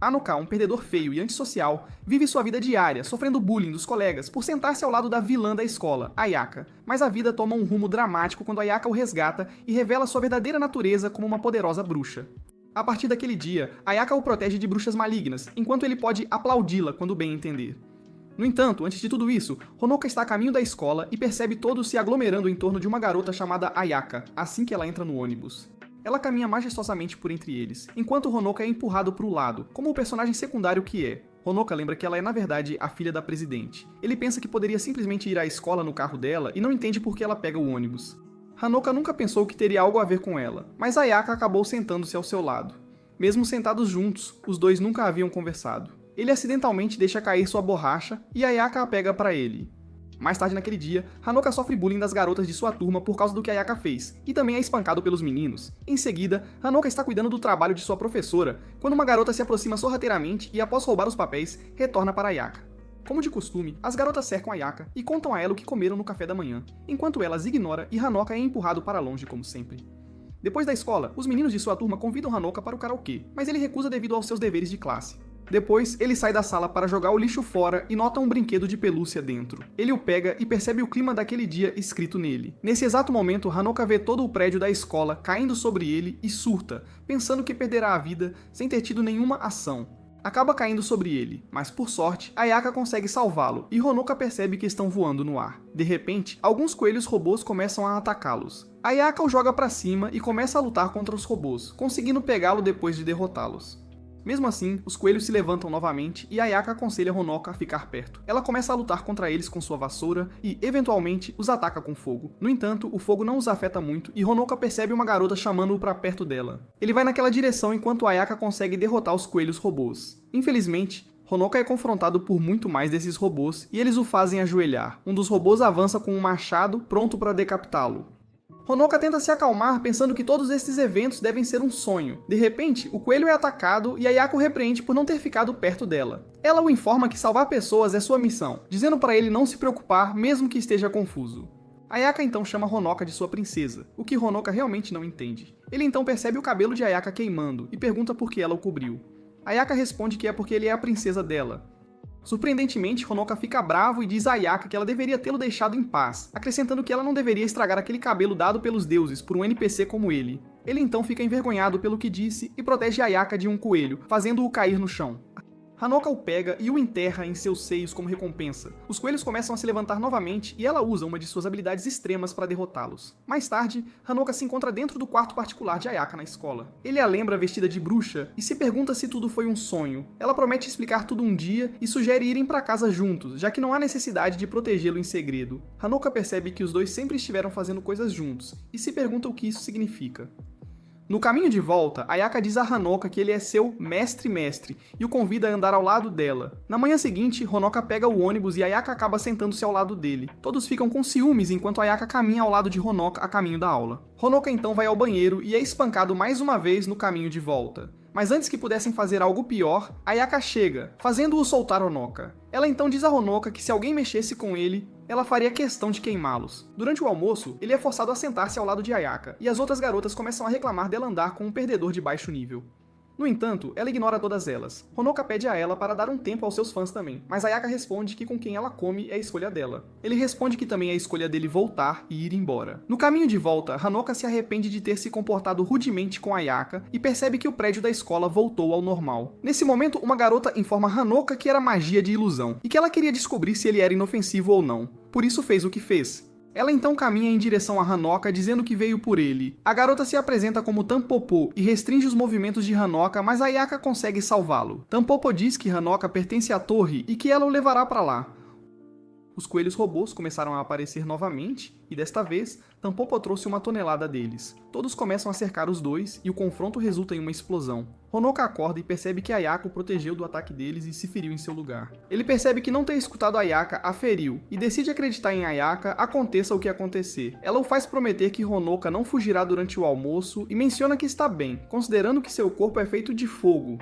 Anoka, um perdedor feio e antissocial, vive sua vida diária, sofrendo bullying dos colegas por sentar-se ao lado da vilã da escola, Ayaka. Mas a vida toma um rumo dramático quando Ayaka o resgata e revela sua verdadeira natureza como uma poderosa bruxa. A partir daquele dia, Ayaka o protege de bruxas malignas, enquanto ele pode aplaudi-la quando bem entender. No entanto, antes de tudo isso, Honoka está a caminho da escola e percebe todos se aglomerando em torno de uma garota chamada Ayaka, assim que ela entra no ônibus. Ela caminha majestosamente por entre eles, enquanto Honoka é empurrado para o lado, como o personagem secundário que é. Honoka lembra que ela é na verdade a filha da presidente. Ele pensa que poderia simplesmente ir à escola no carro dela e não entende por que ela pega o ônibus. Honoka nunca pensou que teria algo a ver com ela, mas Ayaka acabou sentando-se ao seu lado. Mesmo sentados juntos, os dois nunca haviam conversado. Ele acidentalmente deixa cair sua borracha e Ayaka a pega para ele. Mais tarde naquele dia, Honoka sofre bullying das garotas de sua turma por causa do que Ayaka fez, e também é espancado pelos meninos. Em seguida, Honoka está cuidando do trabalho de sua professora, quando uma garota se aproxima sorrateiramente e, após roubar os papéis, retorna para Ayaka. Como de costume, as garotas cercam Ayaka e contam a ela o que comeram no café da manhã, enquanto ela as ignora e Honoka é empurrado para longe como sempre. Depois da escola, os meninos de sua turma convidam Honoka para o karaokê, mas ele recusa devido aos seus deveres de classe. Depois, ele sai da sala para jogar o lixo fora e nota um brinquedo de pelúcia dentro. Ele o pega e percebe o clima daquele dia escrito nele. Nesse exato momento, Honoka vê todo o prédio da escola caindo sobre ele e surta, pensando que perderá a vida sem ter tido nenhuma ação. Acaba caindo sobre ele, mas por sorte, Ayaka consegue salvá-lo e Honoka percebe que estão voando no ar. De repente, alguns coelhos robôs começam a atacá-los. Ayaka o joga para cima e começa a lutar contra os robôs, conseguindo pegá-lo depois de derrotá-los. Mesmo assim, os coelhos se levantam novamente e Ayaka aconselha Honoka a ficar perto. Ela começa a lutar contra eles com sua vassoura e, eventualmente, os ataca com fogo. No entanto, o fogo não os afeta muito e Honoka percebe uma garota chamando-o para perto dela. Ele vai naquela direção enquanto Ayaka consegue derrotar os coelhos robôs. Infelizmente, Honoka é confrontado por muito mais desses robôs e eles o fazem ajoelhar. Um dos robôs avança com um machado pronto para decapitá-lo. Honoka tenta se acalmar pensando que todos esses eventos devem ser um sonho. De repente, o coelho é atacado e Ayaka o repreende por não ter ficado perto dela. Ela o informa que salvar pessoas é sua missão, dizendo para ele não se preocupar mesmo que esteja confuso. Ayaka então chama Honoka de sua princesa, o que Honoka realmente não entende. Ele então percebe o cabelo de Ayaka queimando e pergunta por que ela o cobriu. Ayaka responde que é porque ele é a princesa dela. Surpreendentemente, Honoka fica bravo e diz a Ayaka que ela deveria tê-lo deixado em paz, acrescentando que ela não deveria estragar aquele cabelo dado pelos deuses por um NPC como ele. Ele então fica envergonhado pelo que disse e protege Ayaka de um coelho, fazendo-o cair no chão. Honoka o pega e o enterra em seus seios como recompensa. Os coelhos começam a se levantar novamente e ela usa uma de suas habilidades extremas para derrotá-los. Mais tarde, Honoka se encontra dentro do quarto particular de Ayaka na escola. Ele a lembra vestida de bruxa e se pergunta se tudo foi um sonho. Ela promete explicar tudo um dia e sugere irem para casa juntos, já que não há necessidade de protegê-lo em segredo. Honoka percebe que os dois sempre estiveram fazendo coisas juntos e se pergunta o que isso significa. No caminho de volta, Ayaka diz a Honoka que ele é seu mestre e o convida a andar ao lado dela. Na manhã seguinte, Honoka pega o ônibus e Ayaka acaba sentando-se ao lado dele. Todos ficam com ciúmes enquanto Ayaka caminha ao lado de Honoka a caminho da aula. Honoka então vai ao banheiro e é espancado mais uma vez no caminho de volta. Mas antes que pudessem fazer algo pior, Ayaka chega, fazendo-o soltar Honoka. Ela então diz a Honoka que se alguém mexesse com ele, ela faria questão de queimá-los. Durante o almoço, ele é forçado a sentar-se ao lado de Ayaka, e as outras garotas começam a reclamar dela andar com um perdedor de baixo nível. No entanto, ela ignora todas elas. Honoka pede a ela para dar um tempo aos seus fãs também, mas Ayaka responde que com quem ela come é a escolha dela. Ele responde que também é a escolha dele voltar e ir embora. No caminho de volta, Honoka se arrepende de ter se comportado rudemente com Ayaka e percebe que o prédio da escola voltou ao normal. Nesse momento, uma garota informa Honoka que era magia de ilusão e que ela queria descobrir se ele era inofensivo ou não. Por isso fez o que fez. Ela então caminha em direção a Honoka dizendo que veio por ele. A garota se apresenta como Tampopo e restringe os movimentos de Honoka, mas Ayaka consegue salvá-lo. Tampopo diz que Honoka pertence à torre e que ela o levará para lá. Os coelhos robôs começaram a aparecer novamente, e desta vez, Tampopo trouxe uma tonelada deles. Todos começam a cercar os dois, e o confronto resulta em uma explosão. Honoka acorda e percebe que Ayaka o protegeu do ataque deles e se feriu em seu lugar. Ele percebe que não ter escutado Ayaka a feriu, e decide acreditar em Ayaka, aconteça o que acontecer. Ela o faz prometer que Honoka não fugirá durante o almoço, e menciona que está bem, considerando que seu corpo é feito de fogo.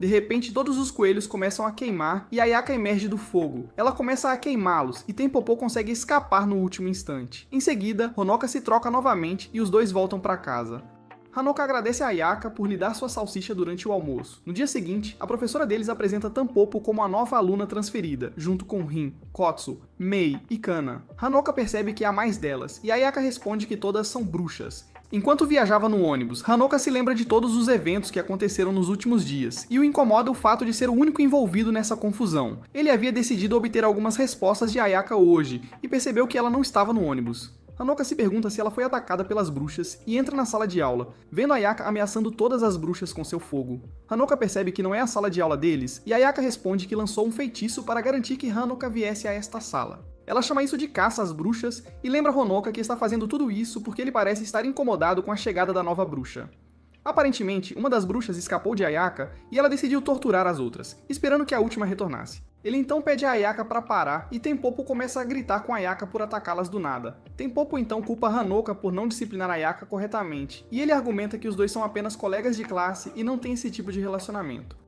De repente, todos os coelhos começam a queimar e Ayaka emerge do fogo. Ela começa a queimá-los e Tampopo consegue escapar no último instante. Em seguida, Honoka se troca novamente e os dois voltam para casa. Hanoka agradece a Ayaka por lhe dar sua salsicha durante o almoço. No dia seguinte, a professora deles apresenta Tampopo como a nova aluna transferida, junto com Rin, Kotsu, Mei e Kana. Hanoka percebe que há mais delas, e Ayaka responde que todas são bruxas. Enquanto viajava no ônibus, Hanoka se lembra de todos os eventos que aconteceram nos últimos dias, e o incomoda o fato de ser o único envolvido nessa confusão. Ele havia decidido obter algumas respostas de Ayaka hoje, e percebeu que ela não estava no ônibus. Hanoka se pergunta se ela foi atacada pelas bruxas e entra na sala de aula, vendo Ayaka ameaçando todas as bruxas com seu fogo. Hanoka percebe que não é a sala de aula deles, e Ayaka responde que lançou um feitiço para garantir que Hanoka viesse a esta sala. Ela chama isso de caça às bruxas e lembra Honoka que está fazendo tudo isso porque ele parece estar incomodado com a chegada da nova bruxa. Aparentemente, uma das bruxas escapou de Ayaka e ela decidiu torturar as outras, esperando que a última retornasse. Ele então pede a Ayaka para parar e Tampopo começa a gritar com Ayaka por atacá-las do nada. Tampopo então culpa Hanoka por não disciplinar Ayaka corretamente, e ele argumenta que os dois são apenas colegas de classe e não têm esse tipo de relacionamento.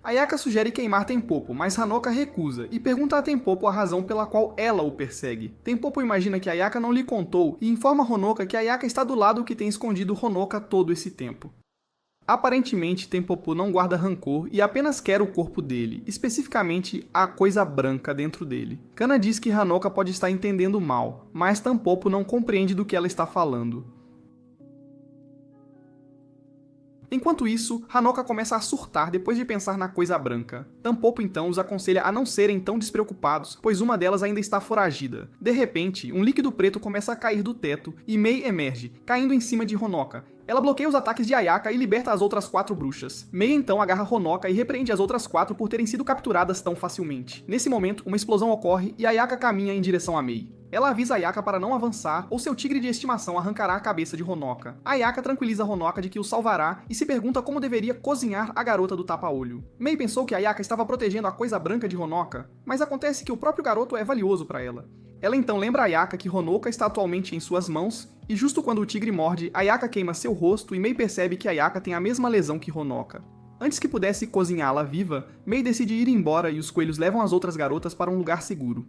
Ayaka sugere queimar Tampopo, mas Hanoka recusa e pergunta a Tampopo a razão pela qual ela o persegue. Tampopo imagina que Ayaka não lhe contou e informa Honoka que Ayaka está do lado que tem escondido Honoka todo esse tempo. Aparentemente, Tampopo não guarda rancor e apenas quer o corpo dele, especificamente a coisa branca dentro dele. Kana diz que Hanoka pode estar entendendo mal, mas Tampopo não compreende do que ela está falando. Enquanto isso, Hanoka começa a surtar depois de pensar na coisa branca. Tampopo então os aconselha a não serem tão despreocupados, pois uma delas ainda está foragida. De repente, um líquido preto começa a cair do teto e Mei emerge, caindo em cima de Honoka. Ela bloqueia os ataques de Ayaka e liberta as outras 4 bruxas. Mei então agarra Honoka e repreende as outras 4 por terem sido capturadas tão facilmente. Nesse momento, uma explosão ocorre e Ayaka caminha em direção a Mei. Ela avisa Ayaka para não avançar ou seu tigre de estimação arrancará a cabeça de Honoka. Ayaka tranquiliza Honoka de que o salvará e se pergunta como deveria cozinhar a garota do tapa-olho. Mei pensou que Ayaka estava protegendo a coisa branca de Honoka, mas acontece que o próprio garoto é valioso para ela. Ela então lembra Ayaka que Honoka está atualmente em suas mãos, e justo quando o tigre morde, Ayaka queima seu rosto e Mei percebe que Ayaka tem a mesma lesão que Honoka. Antes que pudesse cozinhá-la viva, Mei decide ir embora e os coelhos levam as outras garotas para um lugar seguro.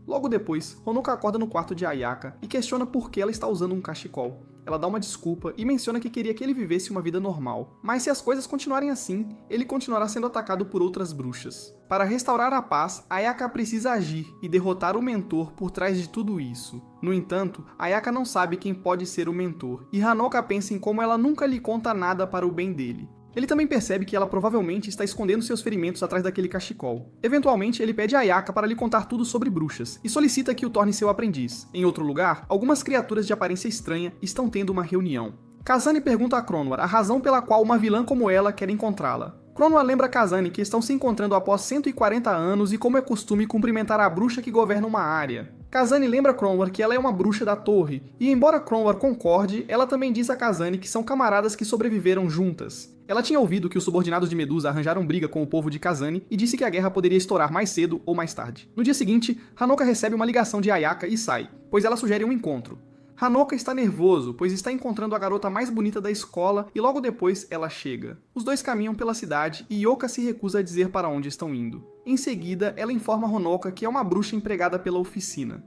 Logo depois, Honoka acorda no quarto de Ayaka e questiona por que ela está usando um cachecol. Ela dá uma desculpa e menciona que queria que ele vivesse uma vida normal. Mas se as coisas continuarem assim, ele continuará sendo atacado por outras bruxas. Para restaurar a paz, Ayaka precisa agir e derrotar o mentor por trás de tudo isso. No entanto, Ayaka não sabe quem pode ser o mentor, e Hanoka pensa em como ela nunca lhe conta nada para o bem dele. Ele também percebe que ela provavelmente está escondendo seus ferimentos atrás daquele cachecol. Eventualmente, ele pede a Ayaka para lhe contar tudo sobre bruxas, e solicita que o torne seu aprendiz. Em outro lugar, algumas criaturas de aparência estranha estão tendo uma reunião. Kazane pergunta a Kronwar a razão pela qual uma vilã como ela quer encontrá-la. Kronwar lembra Kazane que estão se encontrando após 140 anos e como é costume cumprimentar a bruxa que governa uma área. Kazane lembra Kronwar que ela é uma bruxa da torre, e embora Kronwar concorde, ela também diz a Kazane que são camaradas que sobreviveram juntas. Ela tinha ouvido que os subordinados de Medusa arranjaram briga com o povo de Kazane e disse que a guerra poderia estourar mais cedo ou mais tarde. No dia seguinte, Hanoka recebe uma ligação de Ayaka e sai, pois ela sugere um encontro. Hanoka está nervoso, pois está encontrando a garota mais bonita da escola e logo depois ela chega. Os dois caminham pela cidade e Yoka se recusa a dizer para onde estão indo. Em seguida, ela informa Honoka que é uma bruxa empregada pela oficina.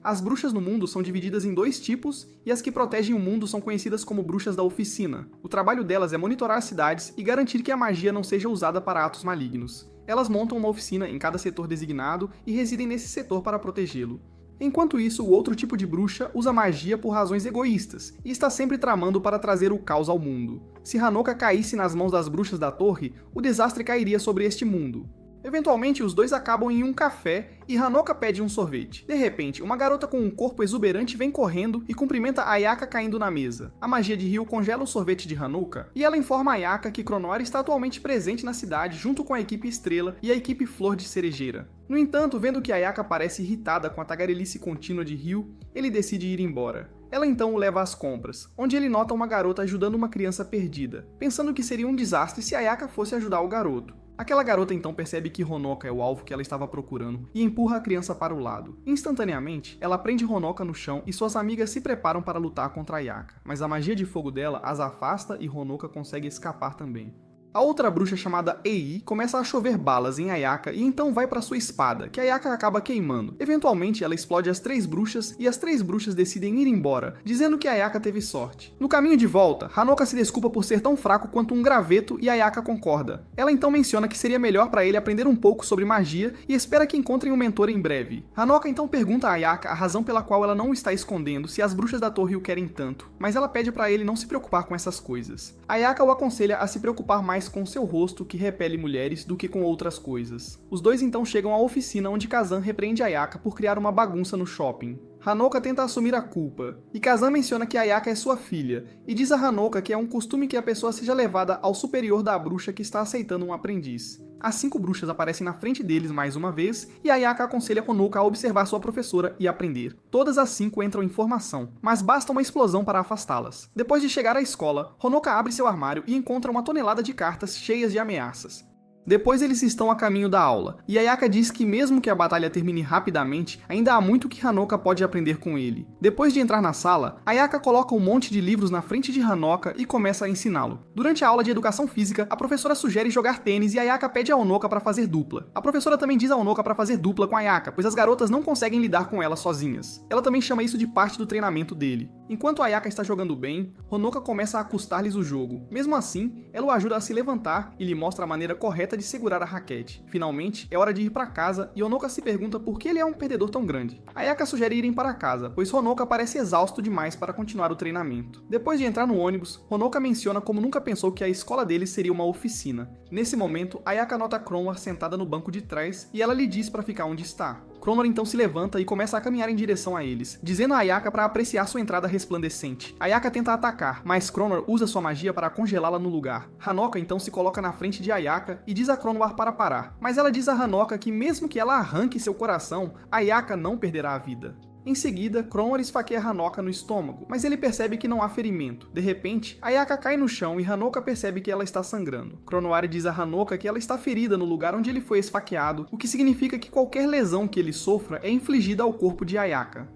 As bruxas no mundo são divididas em 2 tipos, e as que protegem o mundo são conhecidas como bruxas da oficina. O trabalho delas é monitorar as cidades e garantir que a magia não seja usada para atos malignos. Elas montam uma oficina em cada setor designado e residem nesse setor para protegê-lo. Enquanto isso, o outro tipo de bruxa usa magia por razões egoístas, e está sempre tramando para trazer o caos ao mundo. Se Hanoka caísse nas mãos das bruxas da torre, o desastre cairia sobre este mundo. Eventualmente, os dois acabam em um café e Hanoka pede um sorvete. De repente, uma garota com um corpo exuberante vem correndo e cumprimenta Ayaka caindo na mesa. A magia de Rio congela o sorvete de Hanoka e ela informa Ayaka que Kronwar está atualmente presente na cidade junto com a equipe Estrela e a equipe Flor de Cerejeira. No entanto, vendo que Ayaka parece irritada com a tagarelice contínua de Rio, ele decide ir embora. Ela então o leva às compras, onde ele nota uma garota ajudando uma criança perdida, pensando que seria um desastre se Ayaka fosse ajudar o garoto. Aquela garota então percebe que Honoka é o alvo que ela estava procurando e empurra a criança para o lado. Instantaneamente, ela prende Honoka no chão e suas amigas se preparam para lutar contra Ayaka, mas a magia de fogo dela as afasta e Honoka consegue escapar também. A outra bruxa chamada Ei começa a chover balas em Ayaka e então vai para sua espada, que Ayaka acaba queimando. Eventualmente ela explode as 3 bruxas e as 3 bruxas decidem ir embora, dizendo que Ayaka teve sorte. No caminho de volta, Hanoka se desculpa por ser tão fraco quanto um graveto e Ayaka concorda. Ela então menciona que seria melhor para ele aprender um pouco sobre magia e espera que encontrem um mentor em breve. Hanoka então pergunta a Ayaka a razão pela qual ela não o está escondendo se as bruxas da torre o querem tanto, mas ela pede para ele não se preocupar com essas coisas. Ayaka o aconselha a se preocupar mais com seu rosto que repele mulheres do que com outras coisas. Os dois então chegam à oficina onde Kazan repreende Ayaka por criar uma bagunça no shopping. Hanoka tenta assumir a culpa, e Kazan menciona que Ayaka é sua filha, e diz a Hanoka que é um costume que a pessoa seja levada ao superior da bruxa que está aceitando um aprendiz. As 5 bruxas aparecem na frente deles mais uma vez, e Ayaka aconselha Honoka a observar sua professora e aprender. Todas as 5 entram em formação, mas basta uma explosão para afastá-las. Depois de chegar à escola, Honoka abre seu armário e encontra uma tonelada de cartas cheias de ameaças. Depois eles estão a caminho da aula, e Ayaka diz que mesmo que a batalha termine rapidamente, ainda há muito que Hanoka pode aprender com ele. Depois de entrar na sala, Ayaka coloca um monte de livros na frente de Hanoka e começa a ensiná-lo. Durante a aula de educação física, a professora sugere jogar tênis e Ayaka pede a Honoka para fazer dupla. A professora também diz a Honoka para fazer dupla com Ayaka, pois as garotas não conseguem lidar com ela sozinhas. Ela também chama isso de parte do treinamento dele. Enquanto Ayaka está jogando bem, Honoka começa a custar-lhes o jogo. Mesmo assim, ela o ajuda a se levantar e lhe mostra a maneira correta de segurar a raquete. Finalmente, é hora de ir para casa e Honoka se pergunta por que ele é um perdedor tão grande. Ayaka sugere irem para casa, pois Honoka parece exausto demais para continuar o treinamento. Depois de entrar no ônibus, Honoka menciona como nunca pensou que a escola deles seria uma oficina. Nesse momento, Ayaka nota Cronor sentada no banco de trás e ela lhe diz para ficar onde está. Cronor então se levanta e começa a caminhar em direção a eles, dizendo a Ayaka para apreciar sua entrada resplandecente. Ayaka tenta atacar, mas Cronor usa sua magia para congelá-la no lugar. Hanoka então se coloca na frente de Ayaka e diz a Cronor para parar, mas ela diz a Hanoka que mesmo que ela arranque seu coração, Ayaka não perderá a vida. Em seguida, Cronor esfaqueia Hanoka no estômago, mas ele percebe que não há ferimento. De repente, Ayaka cai no chão e Hanoka percebe que ela está sangrando. Cronor diz a Hanoka que ela está ferida no lugar onde ele foi esfaqueado, o que significa que qualquer lesão que ele sofra é infligida ao corpo de Ayaka.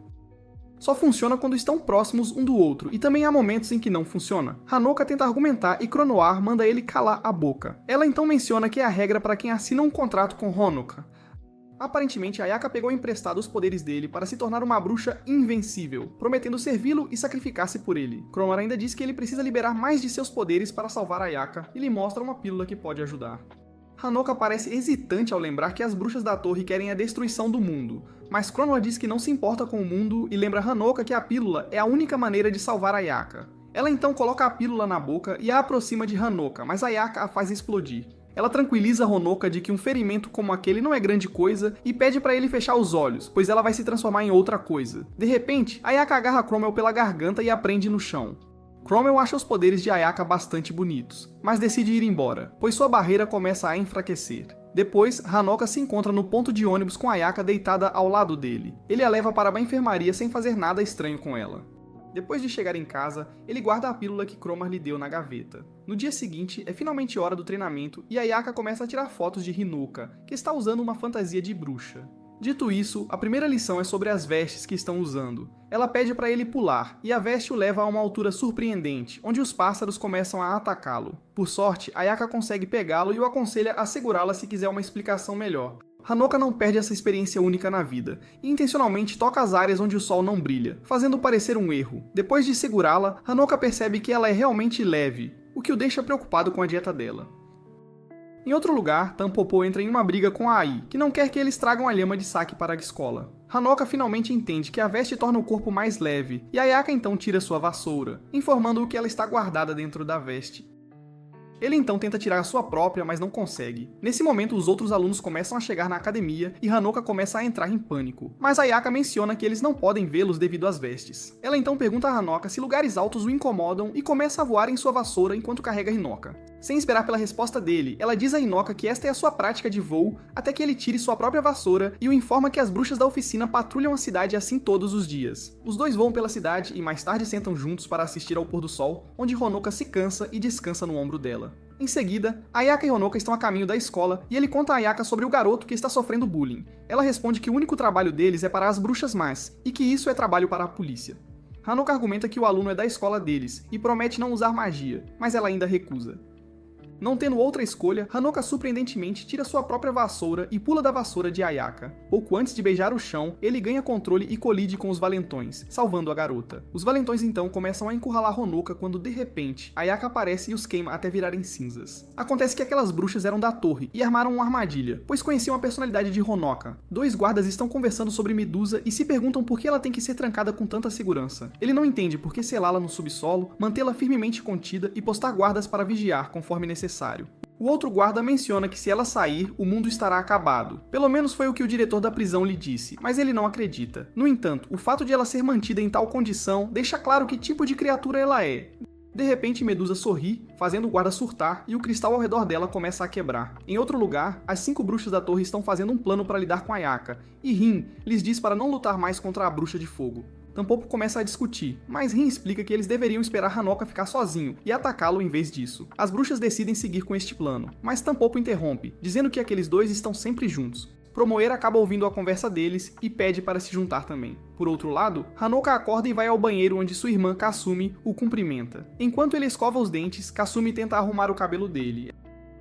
Só funciona quando estão próximos um do outro, e também há momentos em que não funciona. Hanoka tenta argumentar e Cronor manda ele calar a boca. Ela então menciona que é a regra para quem assina um contrato com Honoka. Aparentemente, Ayaka pegou emprestado os poderes dele para se tornar uma bruxa invencível, prometendo servi-lo e sacrificar-se por ele. Cronor ainda diz que ele precisa liberar mais de seus poderes para salvar Ayaka e lhe mostra uma pílula que pode ajudar. Hanoka parece hesitante ao lembrar que as bruxas da torre querem a destruição do mundo, mas Cronor diz que não se importa com o mundo e lembra Hanoka que a pílula é a única maneira de salvar Ayaka. Ela então coloca a pílula na boca e a aproxima de Hanoka, mas Ayaka a faz explodir. Ela tranquiliza Honoka de que um ferimento como aquele não é grande coisa e pede para ele fechar os olhos, pois ela vai se transformar em outra coisa. De repente, Ayaka agarra Cromwell pela garganta e a prende no chão. Cromwell acha os poderes de Ayaka bastante bonitos, mas decide ir embora, pois sua barreira começa a enfraquecer. Depois, Hanoka se encontra no ponto de ônibus com Ayaka deitada ao lado dele. Ele a leva para a enfermaria sem fazer nada estranho com ela. Depois de chegar em casa, ele guarda a pílula que Cromar lhe deu na gaveta. No dia seguinte, é finalmente hora do treinamento e Ayaka começa a tirar fotos de Hinoka, que está usando uma fantasia de bruxa. Dito isso, a primeira lição é sobre as vestes que estão usando. Ela pede para ele pular, e a veste o leva a uma altura surpreendente, onde os pássaros começam a atacá-lo. Por sorte, Ayaka consegue pegá-lo e o aconselha a segurá-la se quiser uma explicação melhor. Hanoka não perde essa experiência única na vida, e intencionalmente toca as áreas onde o sol não brilha, fazendo parecer um erro. Depois de segurá-la, Hanoka percebe que ela é realmente leve, o que o deixa preocupado com a dieta dela. Em outro lugar, Tampopo entra em uma briga com a Ai, que não quer que eles tragam a lhama de saque para a escola. Hanoka finalmente entende que a veste torna o corpo mais leve, e Ayaka então tira sua vassoura, informando-o que ela está guardada dentro da veste. Ele então tenta tirar a sua própria, mas não consegue. Nesse momento, os outros alunos começam a chegar na academia e Hanoka começa a entrar em pânico. Mas Ayaka menciona que eles não podem vê-los devido às vestes. Ela então pergunta a Hanoka se lugares altos o incomodam e começa a voar em sua vassoura enquanto carrega Hinoka. Sem esperar pela resposta dele, ela diz a Hinoka que esta é a sua prática de voo até que ele tire sua própria vassoura e o informa que as bruxas da oficina patrulham a cidade assim todos os dias. Os dois voam pela cidade e mais tarde sentam juntos para assistir ao pôr do sol, onde Hanoka se cansa e descansa no ombro dela. Em seguida, Ayaka e Hanoka estão a caminho da escola e ele conta a Ayaka sobre o garoto que está sofrendo bullying. Ela responde que o único trabalho deles é para as bruxas más e que isso é trabalho para a polícia. Hanoka argumenta que o aluno é da escola deles e promete não usar magia, mas ela ainda recusa. Não tendo outra escolha, Hanoka surpreendentemente tira sua própria vassoura e pula da vassoura de Ayaka. Pouco antes de beijar o chão, ele ganha controle e colide com os valentões, salvando a garota. Os valentões então começam a encurralar Honoka quando, de repente, Ayaka aparece e os queima até virarem cinzas. Acontece que aquelas bruxas eram da torre e armaram uma armadilha, pois conheciam a personalidade de Honoka. Dois guardas estão conversando sobre Medusa e se perguntam por que ela tem que ser trancada com tanta segurança. Ele não entende por que selá-la no subsolo, mantê-la firmemente contida e postar guardas para vigiar conforme necessário. O outro guarda menciona que se ela sair, o mundo estará acabado. Pelo menos foi o que o diretor da prisão lhe disse, mas ele não acredita. No entanto, o fato de ela ser mantida em tal condição deixa claro que tipo de criatura ela é. De repente, Medusa sorri, fazendo o guarda surtar, e o cristal ao redor dela começa a quebrar. Em outro lugar, as 5 bruxas da torre estão fazendo um plano para lidar com Ayaka, e Rin lhes diz para não lutar mais contra a bruxa de fogo. Tampopo começa a discutir, mas Rin explica que eles deveriam esperar Hanoka ficar sozinho e atacá-lo em vez disso. As bruxas decidem seguir com este plano, mas Tampopo interrompe, dizendo que aqueles dois estão sempre juntos. Promoer acaba ouvindo a conversa deles e pede para se juntar também. Por outro lado, Hanoka acorda e vai ao banheiro onde sua irmã Kasumi o cumprimenta. Enquanto ele escova os dentes, Kasumi tenta arrumar o cabelo dele.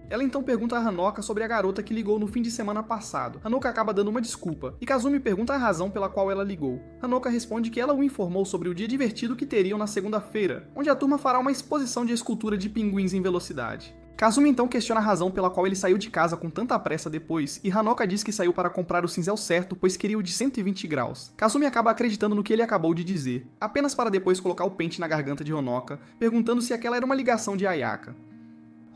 Ela então pergunta a Hanoka sobre a garota que ligou no fim de semana passado. Hanoka acaba dando uma desculpa, e Kasumi pergunta a razão pela qual ela ligou. Hanoka responde que ela o informou sobre o dia divertido que teriam na segunda-feira, onde a turma fará uma exposição de escultura de pinguins em velocidade. Kasumi então questiona a razão pela qual ele saiu de casa com tanta pressa depois, e Hanoka diz que saiu para comprar o cinzel certo, pois queria o de 120 graus. Kasumi acaba acreditando no que ele acabou de dizer, apenas para depois colocar o pente na garganta de Hanoka, perguntando se aquela era uma ligação de Ayaka.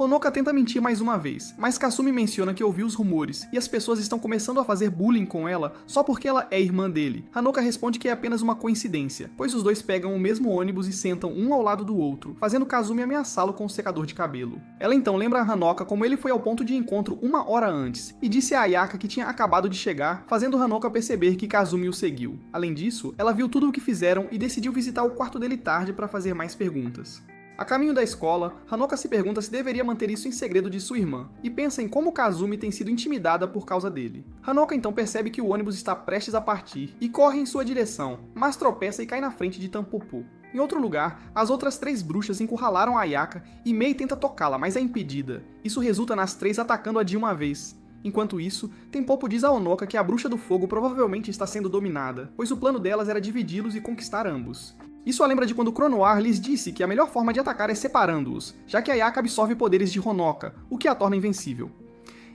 Honoka tenta mentir mais uma vez, mas Kasumi menciona que ouviu os rumores e as pessoas estão começando a fazer bullying com ela só porque ela é irmã dele. Hanoka responde que é apenas uma coincidência, pois os dois pegam o mesmo ônibus e sentam um ao lado do outro, fazendo Kasumi ameaçá-lo com o secador de cabelo. Ela então lembra a Hanoka como ele foi ao ponto de encontro uma hora antes, e disse a Ayaka que tinha acabado de chegar, fazendo Hanoka perceber que Kasumi o seguiu. Além disso, ela viu tudo o que fizeram e decidiu visitar o quarto dele tarde para fazer mais perguntas. A caminho da escola, Hanoka se pergunta se deveria manter isso em segredo de sua irmã, e pensa em como Kasumi tem sido intimidada por causa dele. Hanoka então percebe que o ônibus está prestes a partir, e corre em sua direção, mas tropeça e cai na frente de Tampopo. Em outro lugar, as outras 3 bruxas encurralaram a Ayaka, e Mei tenta tocá-la, mas é impedida. Isso resulta nas 3 atacando-a de uma vez. Enquanto isso, Tampopo diz a Honoka que a bruxa do fogo provavelmente está sendo dominada, pois o plano delas era dividi-los e conquistar ambos. Isso a lembra de quando Cronoir lhes disse que a melhor forma de atacar é separando-os, já que Ayaka absorve poderes de Honoka, o que a torna invencível.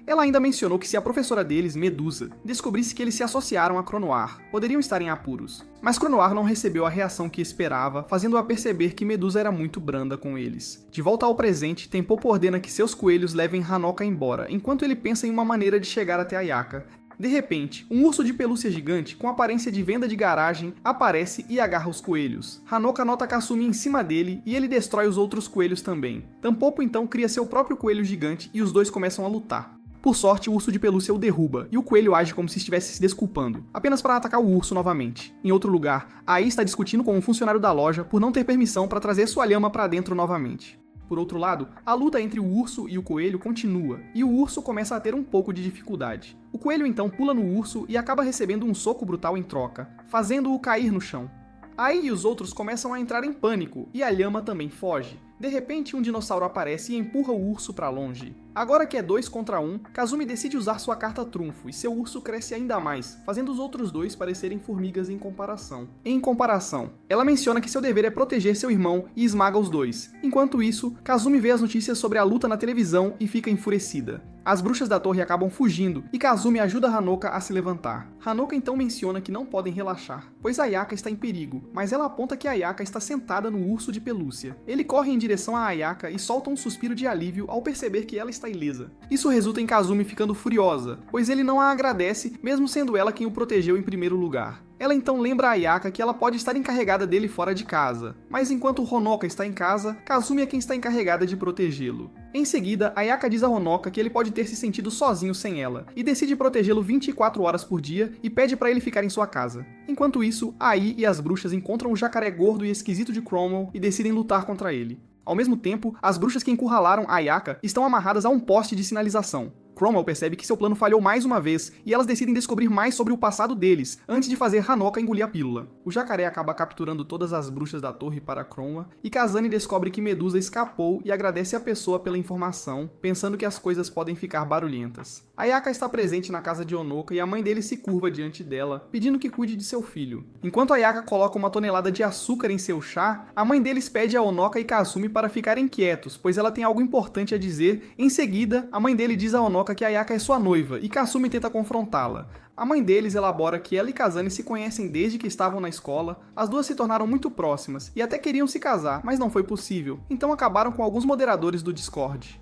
Ela ainda mencionou que se a professora deles, Medusa, descobrisse que eles se associaram a Cronoir, poderiam estar em apuros. Mas Cronoir não recebeu a reação que esperava, fazendo-a perceber que Medusa era muito branda com eles. De volta ao presente, Tampopo ordena que seus coelhos levem Hanoka embora, enquanto ele pensa em uma maneira de chegar até Ayaka. De repente, um urso de pelúcia gigante, com aparência de venda de garagem, aparece e agarra os coelhos. Hanoka nota Kasumi em cima dele e ele destrói os outros coelhos também. Tampopo então cria seu próprio coelho gigante e os dois começam a lutar. Por sorte, o urso de pelúcia o derruba, e o coelho age como se estivesse se desculpando, apenas para atacar o urso novamente. Em outro lugar, Ai está discutindo com um funcionário da loja por não ter permissão para trazer sua lhama para dentro novamente. Por outro lado, a luta entre o urso e o coelho continua, e o urso começa a ter um pouco de dificuldade. O coelho então pula no urso e acaba recebendo um soco brutal em troca, fazendo-o cair no chão. Aí os outros começam a entrar em pânico, e a lhama também foge. De repente, um dinossauro aparece e empurra o urso para longe. Agora que é 2 contra 1, Kasumi decide usar sua carta trunfo e seu urso cresce ainda mais, fazendo os outros dois parecerem formigas em comparação. Em comparação, ela menciona que seu dever é proteger seu irmão e esmaga os dois. Enquanto isso, Kasumi vê as notícias sobre a luta na televisão e fica enfurecida. As bruxas da torre acabam fugindo e Kasumi ajuda Hanoka a se levantar. Hanoka então menciona que não podem relaxar, pois Ayaka está em perigo, mas ela aponta que Ayaka está sentada no urso de pelúcia. Ele corre em direção a Ayaka e solta um suspiro de alívio ao perceber que ela está ilesa. Isso resulta em Kasumi ficando furiosa, pois ele não a agradece, mesmo sendo ela quem o protegeu em primeiro lugar. Ela então lembra a Ayaka que ela pode estar encarregada dele fora de casa, mas enquanto Honoka está em casa, Kasumi é quem está encarregada de protegê-lo. Em seguida, Ayaka diz a Honoka que ele pode ter se sentido sozinho sem ela, e decide protegê-lo 24 horas por dia e pede para ele ficar em sua casa. Enquanto isso, Ai e as bruxas encontram o jacaré gordo e esquisito de Cromwell e decidem lutar contra ele. Ao mesmo tempo, as bruxas que encurralaram Ayaka estão amarradas a um poste de sinalização. Cromwell percebe que seu plano falhou mais uma vez, e elas decidem descobrir mais sobre o passado deles, antes de fazer Hanoka engolir a pílula. O jacaré acaba capturando todas as bruxas da torre para Cromwell, e Kazani descobre que Medusa escapou e agradece a pessoa pela informação, pensando que as coisas podem ficar barulhentas. Ayaka está presente na casa de Honoka e a mãe dele se curva diante dela, pedindo que cuide de seu filho. Enquanto Ayaka coloca uma tonelada de açúcar em seu chá, a mãe deles pede a Honoka e Kasumi para ficarem quietos, pois ela tem algo importante a dizer. Em seguida, a mãe dele diz a Honoka que Ayaka é sua noiva, e Kasumi tenta confrontá-la. A mãe deles elabora que ela e Kazani se conhecem desde que estavam na escola, as duas se tornaram muito próximas, e até queriam se casar, mas não foi possível, então acabaram com alguns moderadores do Discord.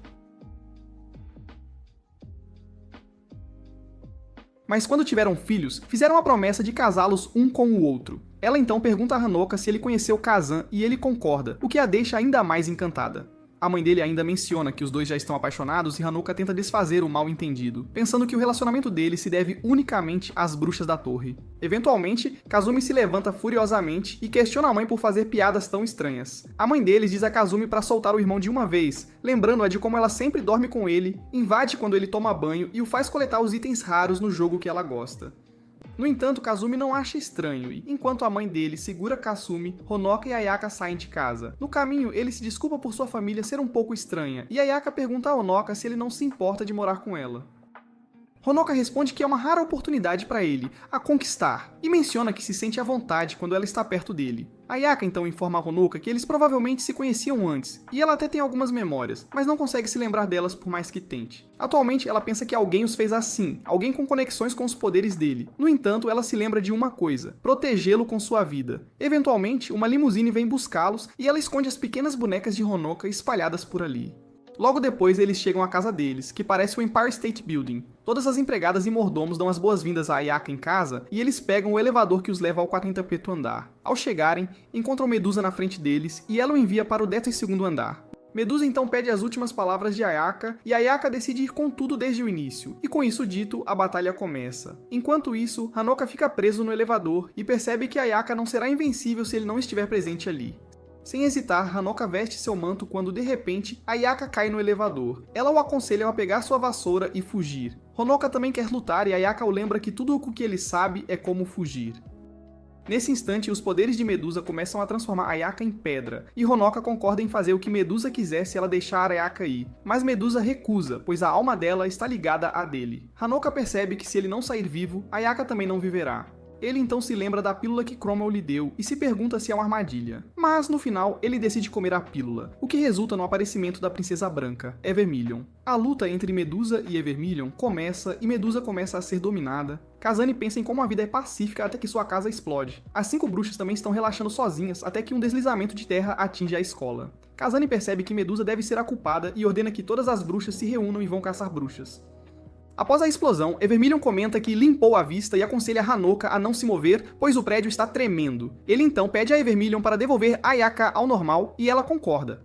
Mas quando tiveram filhos, fizeram a promessa de casá-los um com o outro. Ela então pergunta a Hanoka se ele conheceu Kazan e ele concorda, o que a deixa ainda mais encantada. A mãe dele ainda menciona que os dois já estão apaixonados e Hanoka tenta desfazer o mal-entendido, pensando que o relacionamento deles se deve unicamente às bruxas da torre. Eventualmente, Kazumi se levanta furiosamente e questiona a mãe por fazer piadas tão estranhas. A mãe deles diz a Kazumi para soltar o irmão de uma vez, lembrando-a de como ela sempre dorme com ele, invade quando ele toma banho e o faz coletar os itens raros no jogo que ela gosta. No entanto, Kazumi não acha estranho e, enquanto a mãe dele segura Kasumi, Honoka e Ayaka saem de casa. No caminho, ele se desculpa por sua família ser um pouco estranha, e Ayaka pergunta a Honoka se ele não se importa de morar com ela. Honoka responde que é uma rara oportunidade para ele, a conquistar, e menciona que se sente à vontade quando ela está perto dele. Ayaka então informa a Honoka que eles provavelmente se conheciam antes, e ela até tem algumas memórias, mas não consegue se lembrar delas por mais que tente. Atualmente, ela pensa que alguém os fez assim, alguém com conexões com os poderes dele. No entanto, ela se lembra de uma coisa: protegê-lo com sua vida. Eventualmente, uma limusine vem buscá-los, e ela esconde as pequenas bonecas de Honoka espalhadas por ali. Logo depois, eles chegam à casa deles, que parece o Empire State Building. Todas as empregadas e mordomos dão as boas-vindas a Ayaka em casa, e eles pegam o elevador que os leva ao 45º andar. Ao chegarem, encontram Medusa na frente deles, e ela o envia para o 12º andar. Medusa então pede as últimas palavras de Ayaka, e Ayaka decide ir com tudo desde o início, e com isso dito, a batalha começa. Enquanto isso, Hanoka fica preso no elevador, e percebe que Ayaka não será invencível se ele não estiver presente ali. Sem hesitar, Hanoka veste seu manto quando, de repente, Ayaka cai no elevador. Ela o aconselha a pegar sua vassoura e fugir. Honoka também quer lutar e Ayaka o lembra que tudo o que ele sabe é como fugir. Nesse instante, os poderes de Medusa começam a transformar Ayaka em pedra, e Honoka concorda em fazer o que Medusa quiser se ela deixar Ayaka ir. Mas Medusa recusa, pois a alma dela está ligada à dele. Hanoka percebe que se ele não sair vivo, Ayaka também não viverá. Ele então se lembra da pílula que Cromwell lhe deu e se pergunta se é uma armadilha. Mas, no final, ele decide comer a pílula, o que resulta no aparecimento da Princesa Branca, Evermillion. A luta entre Medusa e Evermillion começa e Medusa começa a ser dominada. Kazani pensa em como a vida é pacífica até que sua casa explode. As 5 bruxas também estão relaxando sozinhas até que um deslizamento de terra atinge a escola. Kazani percebe que Medusa deve ser a culpada e ordena que todas as bruxas se reúnam e vão caçar bruxas. Após a explosão, Evermillion comenta que limpou a vista e aconselha Hanoka a não se mover, pois o prédio está tremendo. Ele então pede a Evermillion para devolver Ayaka ao normal e ela concorda.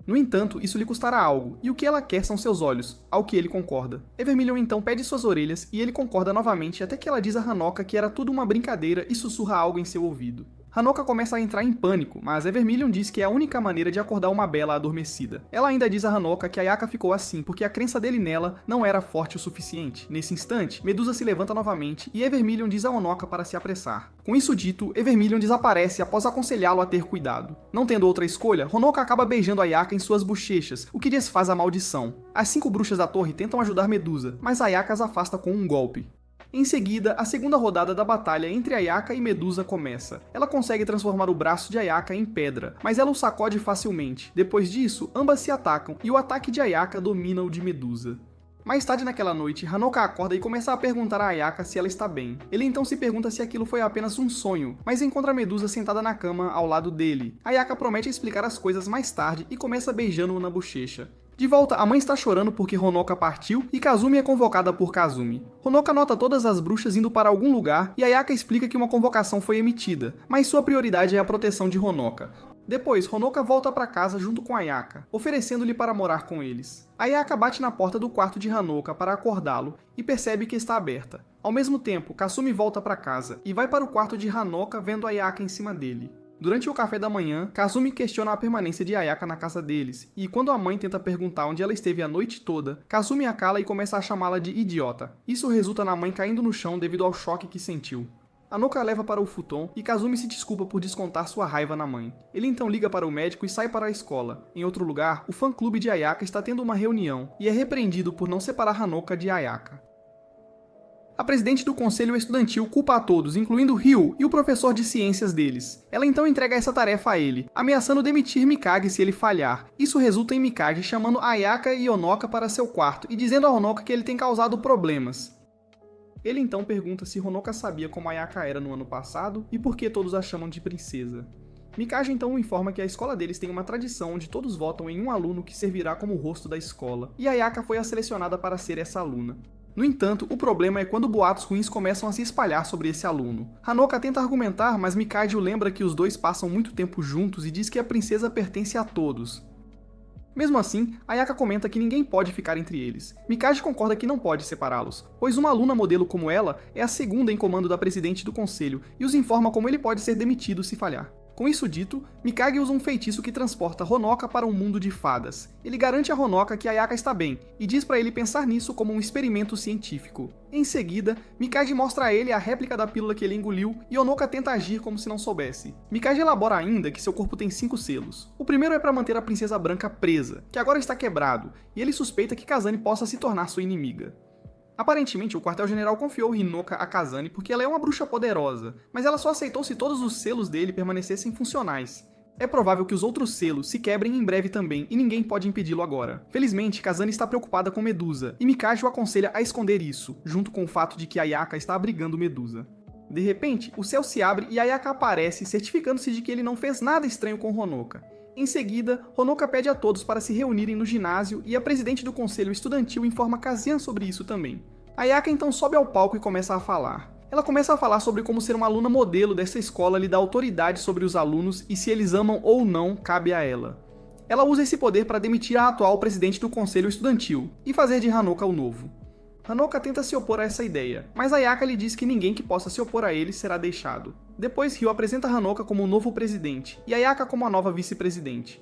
No entanto, isso lhe custará algo, e o que ela quer são seus olhos, ao que ele concorda. Evermillion então pede suas orelhas e ele concorda novamente até que ela diz a Hanoka que era tudo uma brincadeira e sussurra algo em seu ouvido. Hanoka começa a entrar em pânico, mas Evermillion diz que é a única maneira de acordar uma bela adormecida. Ela ainda diz a Hanoka que Ayaka ficou assim porque a crença dele nela não era forte o suficiente. Nesse instante, Medusa se levanta novamente e Evermillion diz a Honoka para se apressar. Com isso dito, Evermillion desaparece após aconselhá-lo a ter cuidado. Não tendo outra escolha, Honoka acaba beijando Ayaka em suas bochechas, o que desfaz a maldição. As 5 bruxas da torre tentam ajudar Medusa, mas Ayaka as afasta com um golpe. Em seguida, a segunda rodada da batalha entre Ayaka e Medusa começa. Ela consegue transformar o braço de Ayaka em pedra, mas ela o sacode facilmente. Depois disso, ambas se atacam e o ataque de Ayaka domina o de Medusa. Mais tarde naquela noite, Hanoka acorda e começa a perguntar a Ayaka se ela está bem. Ele então se pergunta se aquilo foi apenas um sonho, mas encontra Medusa sentada na cama ao lado dele. Ayaka promete explicar as coisas mais tarde e começa beijando-o na bochecha. De volta, a mãe está chorando porque Honoka partiu e Kazumi é convocada por Kazumi. Honoka nota todas as bruxas indo para algum lugar e Ayaka explica que uma convocação foi emitida, mas sua prioridade é a proteção de Honoka. Depois, Honoka volta para casa junto com Ayaka, oferecendo-lhe para morar com eles. Ayaka bate na porta do quarto de Hanoka para acordá-lo e percebe que está aberta. Ao mesmo tempo, Kasumi volta para casa e vai para o quarto de Hanoka vendo Ayaka em cima dele. Durante o café da manhã, Kazumi questiona a permanência de Ayaka na casa deles, e quando a mãe tenta perguntar onde ela esteve a noite toda, Kazumi a cala e começa a chamá-la de idiota. Isso resulta na mãe caindo no chão devido ao choque que sentiu. Hanoka a leva para o futon e Kazumi se desculpa por descontar sua raiva na mãe. Ele então liga para o médico e sai para a escola. Em outro lugar, o fã-clube de Ayaka está tendo uma reunião, e é repreendido por não separar Hanoka de Ayaka. A presidente do conselho estudantil culpa a todos, incluindo Ryu e o professor de ciências deles. Ela então entrega essa tarefa a ele, ameaçando demitir Mikage se ele falhar. Isso resulta em Mikage chamando Ayaka e Honoka para seu quarto e dizendo a Honoka que ele tem causado problemas. Ele então pergunta se Honoka sabia como Ayaka era no ano passado e por que todos a chamam de princesa. Mikage então informa que a escola deles tem uma tradição onde todos votam em um aluno que servirá como o rosto da escola, e Ayaka foi a selecionada para ser essa aluna. No entanto, o problema é quando boatos ruins começam a se espalhar sobre esse aluno. Hanoka tenta argumentar, mas Mikage o lembra que os dois passam muito tempo juntos e diz que a princesa pertence a todos. Mesmo assim, Ayaka comenta que ninguém pode ficar entre eles. Mikage concorda que não pode separá-los, pois uma aluna modelo como ela é a segunda em comando da presidente do conselho e os informa como ele pode ser demitido se falhar. Com isso dito, Mikage usa um feitiço que transporta Honoka para um mundo de fadas. Ele garante a Honoka que Ayaka está bem, e diz para ele pensar nisso como um experimento científico. Em seguida, Mikage mostra a ele a réplica da pílula que ele engoliu, e Honoka tenta agir como se não soubesse. Mikage elabora ainda que seu corpo tem 5 selos. O primeiro é para manter a princesa branca presa, que agora está quebrado, e ele suspeita que Kazane possa se tornar sua inimiga. Aparentemente, o quartel-general confiou Hinoka a Kazane porque ela é uma bruxa poderosa, mas ela só aceitou se todos os selos dele permanecessem funcionais. É provável que os outros selos se quebrem em breve também, e ninguém pode impedi-lo agora. Felizmente, Kazane está preocupada com Medusa, e Mikage o aconselha a esconder isso, junto com o fato de que Ayaka está abrigando Medusa. De repente, o céu se abre e Ayaka aparece, certificando-se de que ele não fez nada estranho com Honoka. Em seguida, Honoka pede a todos para se reunirem no ginásio e a presidente do conselho estudantil informa Kazian sobre isso também. Ayaka então sobe ao palco e começa a falar. Ela começa a falar sobre como ser uma aluna modelo dessa escola lhe dá autoridade sobre os alunos e se eles amam ou não cabe a ela. Ela usa esse poder para demitir a atual presidente do conselho estudantil e fazer de Hanoka o novo. Hanoka tenta se opor a essa ideia, mas Ayaka lhe diz que ninguém que possa se opor a ele será deixado. Depois, Ryu apresenta Hanoka como o novo presidente e Ayaka como a nova vice-presidente.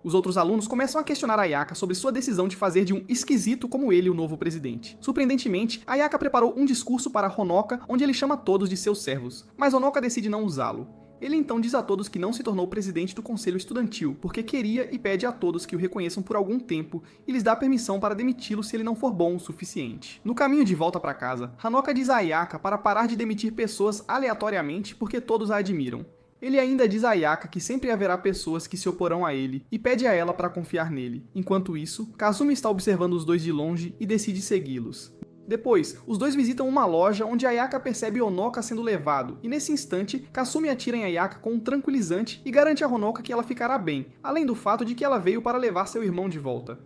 Os outros alunos começam a questionar Ayaka sobre sua decisão de fazer de um esquisito como ele o novo presidente. Surpreendentemente, Ayaka preparou um discurso para Honoka onde ele chama todos de seus servos, mas Honoka decide não usá-lo. Ele então diz a todos que não se tornou presidente do conselho estudantil, porque queria e pede a todos que o reconheçam por algum tempo e lhes dá permissão para demiti-lo se ele não for bom o suficiente. No caminho de volta para casa, Hanoka diz a Ayaka para parar de demitir pessoas aleatoriamente porque todos a admiram. Ele ainda diz a Ayaka que sempre haverá pessoas que se oporão a ele e pede a ela para confiar nele. Enquanto isso, Kazumi está observando os dois de longe e decide segui-los. Depois, os dois visitam uma loja onde Ayaka percebe Honoka sendo levado, e nesse instante, Kasumi atira em Ayaka com um tranquilizante e garante a Honoka que ela ficará bem, além do fato de que ela veio para levar seu irmão de volta.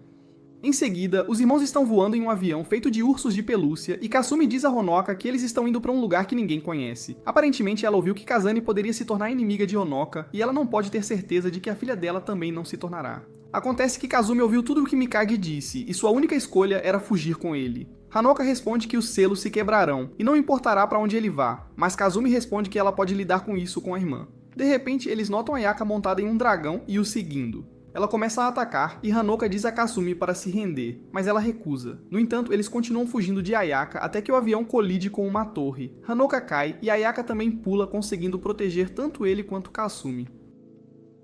Em seguida, os irmãos estão voando em um avião feito de ursos de pelúcia e Kasumi diz a Honoka que eles estão indo para um lugar que ninguém conhece. Aparentemente, ela ouviu que Kazane poderia se tornar inimiga de Honoka e ela não pode ter certeza de que a filha dela também não se tornará. Acontece que Kazumi ouviu tudo o que Mikage disse e sua única escolha era fugir com ele. Hanoka responde que os selos se quebrarão e não importará para onde ele vá, mas Kazumi responde que ela pode lidar com isso com a irmã. De repente, eles notam Ayaka montada em um dragão e o seguindo. Ela começa a atacar e Hanoka diz a Kasumi para se render, mas ela recusa. No entanto, eles continuam fugindo de Ayaka até que o avião colide com uma torre. Hanoka cai e Ayaka também pula, conseguindo proteger tanto ele quanto Kasumi.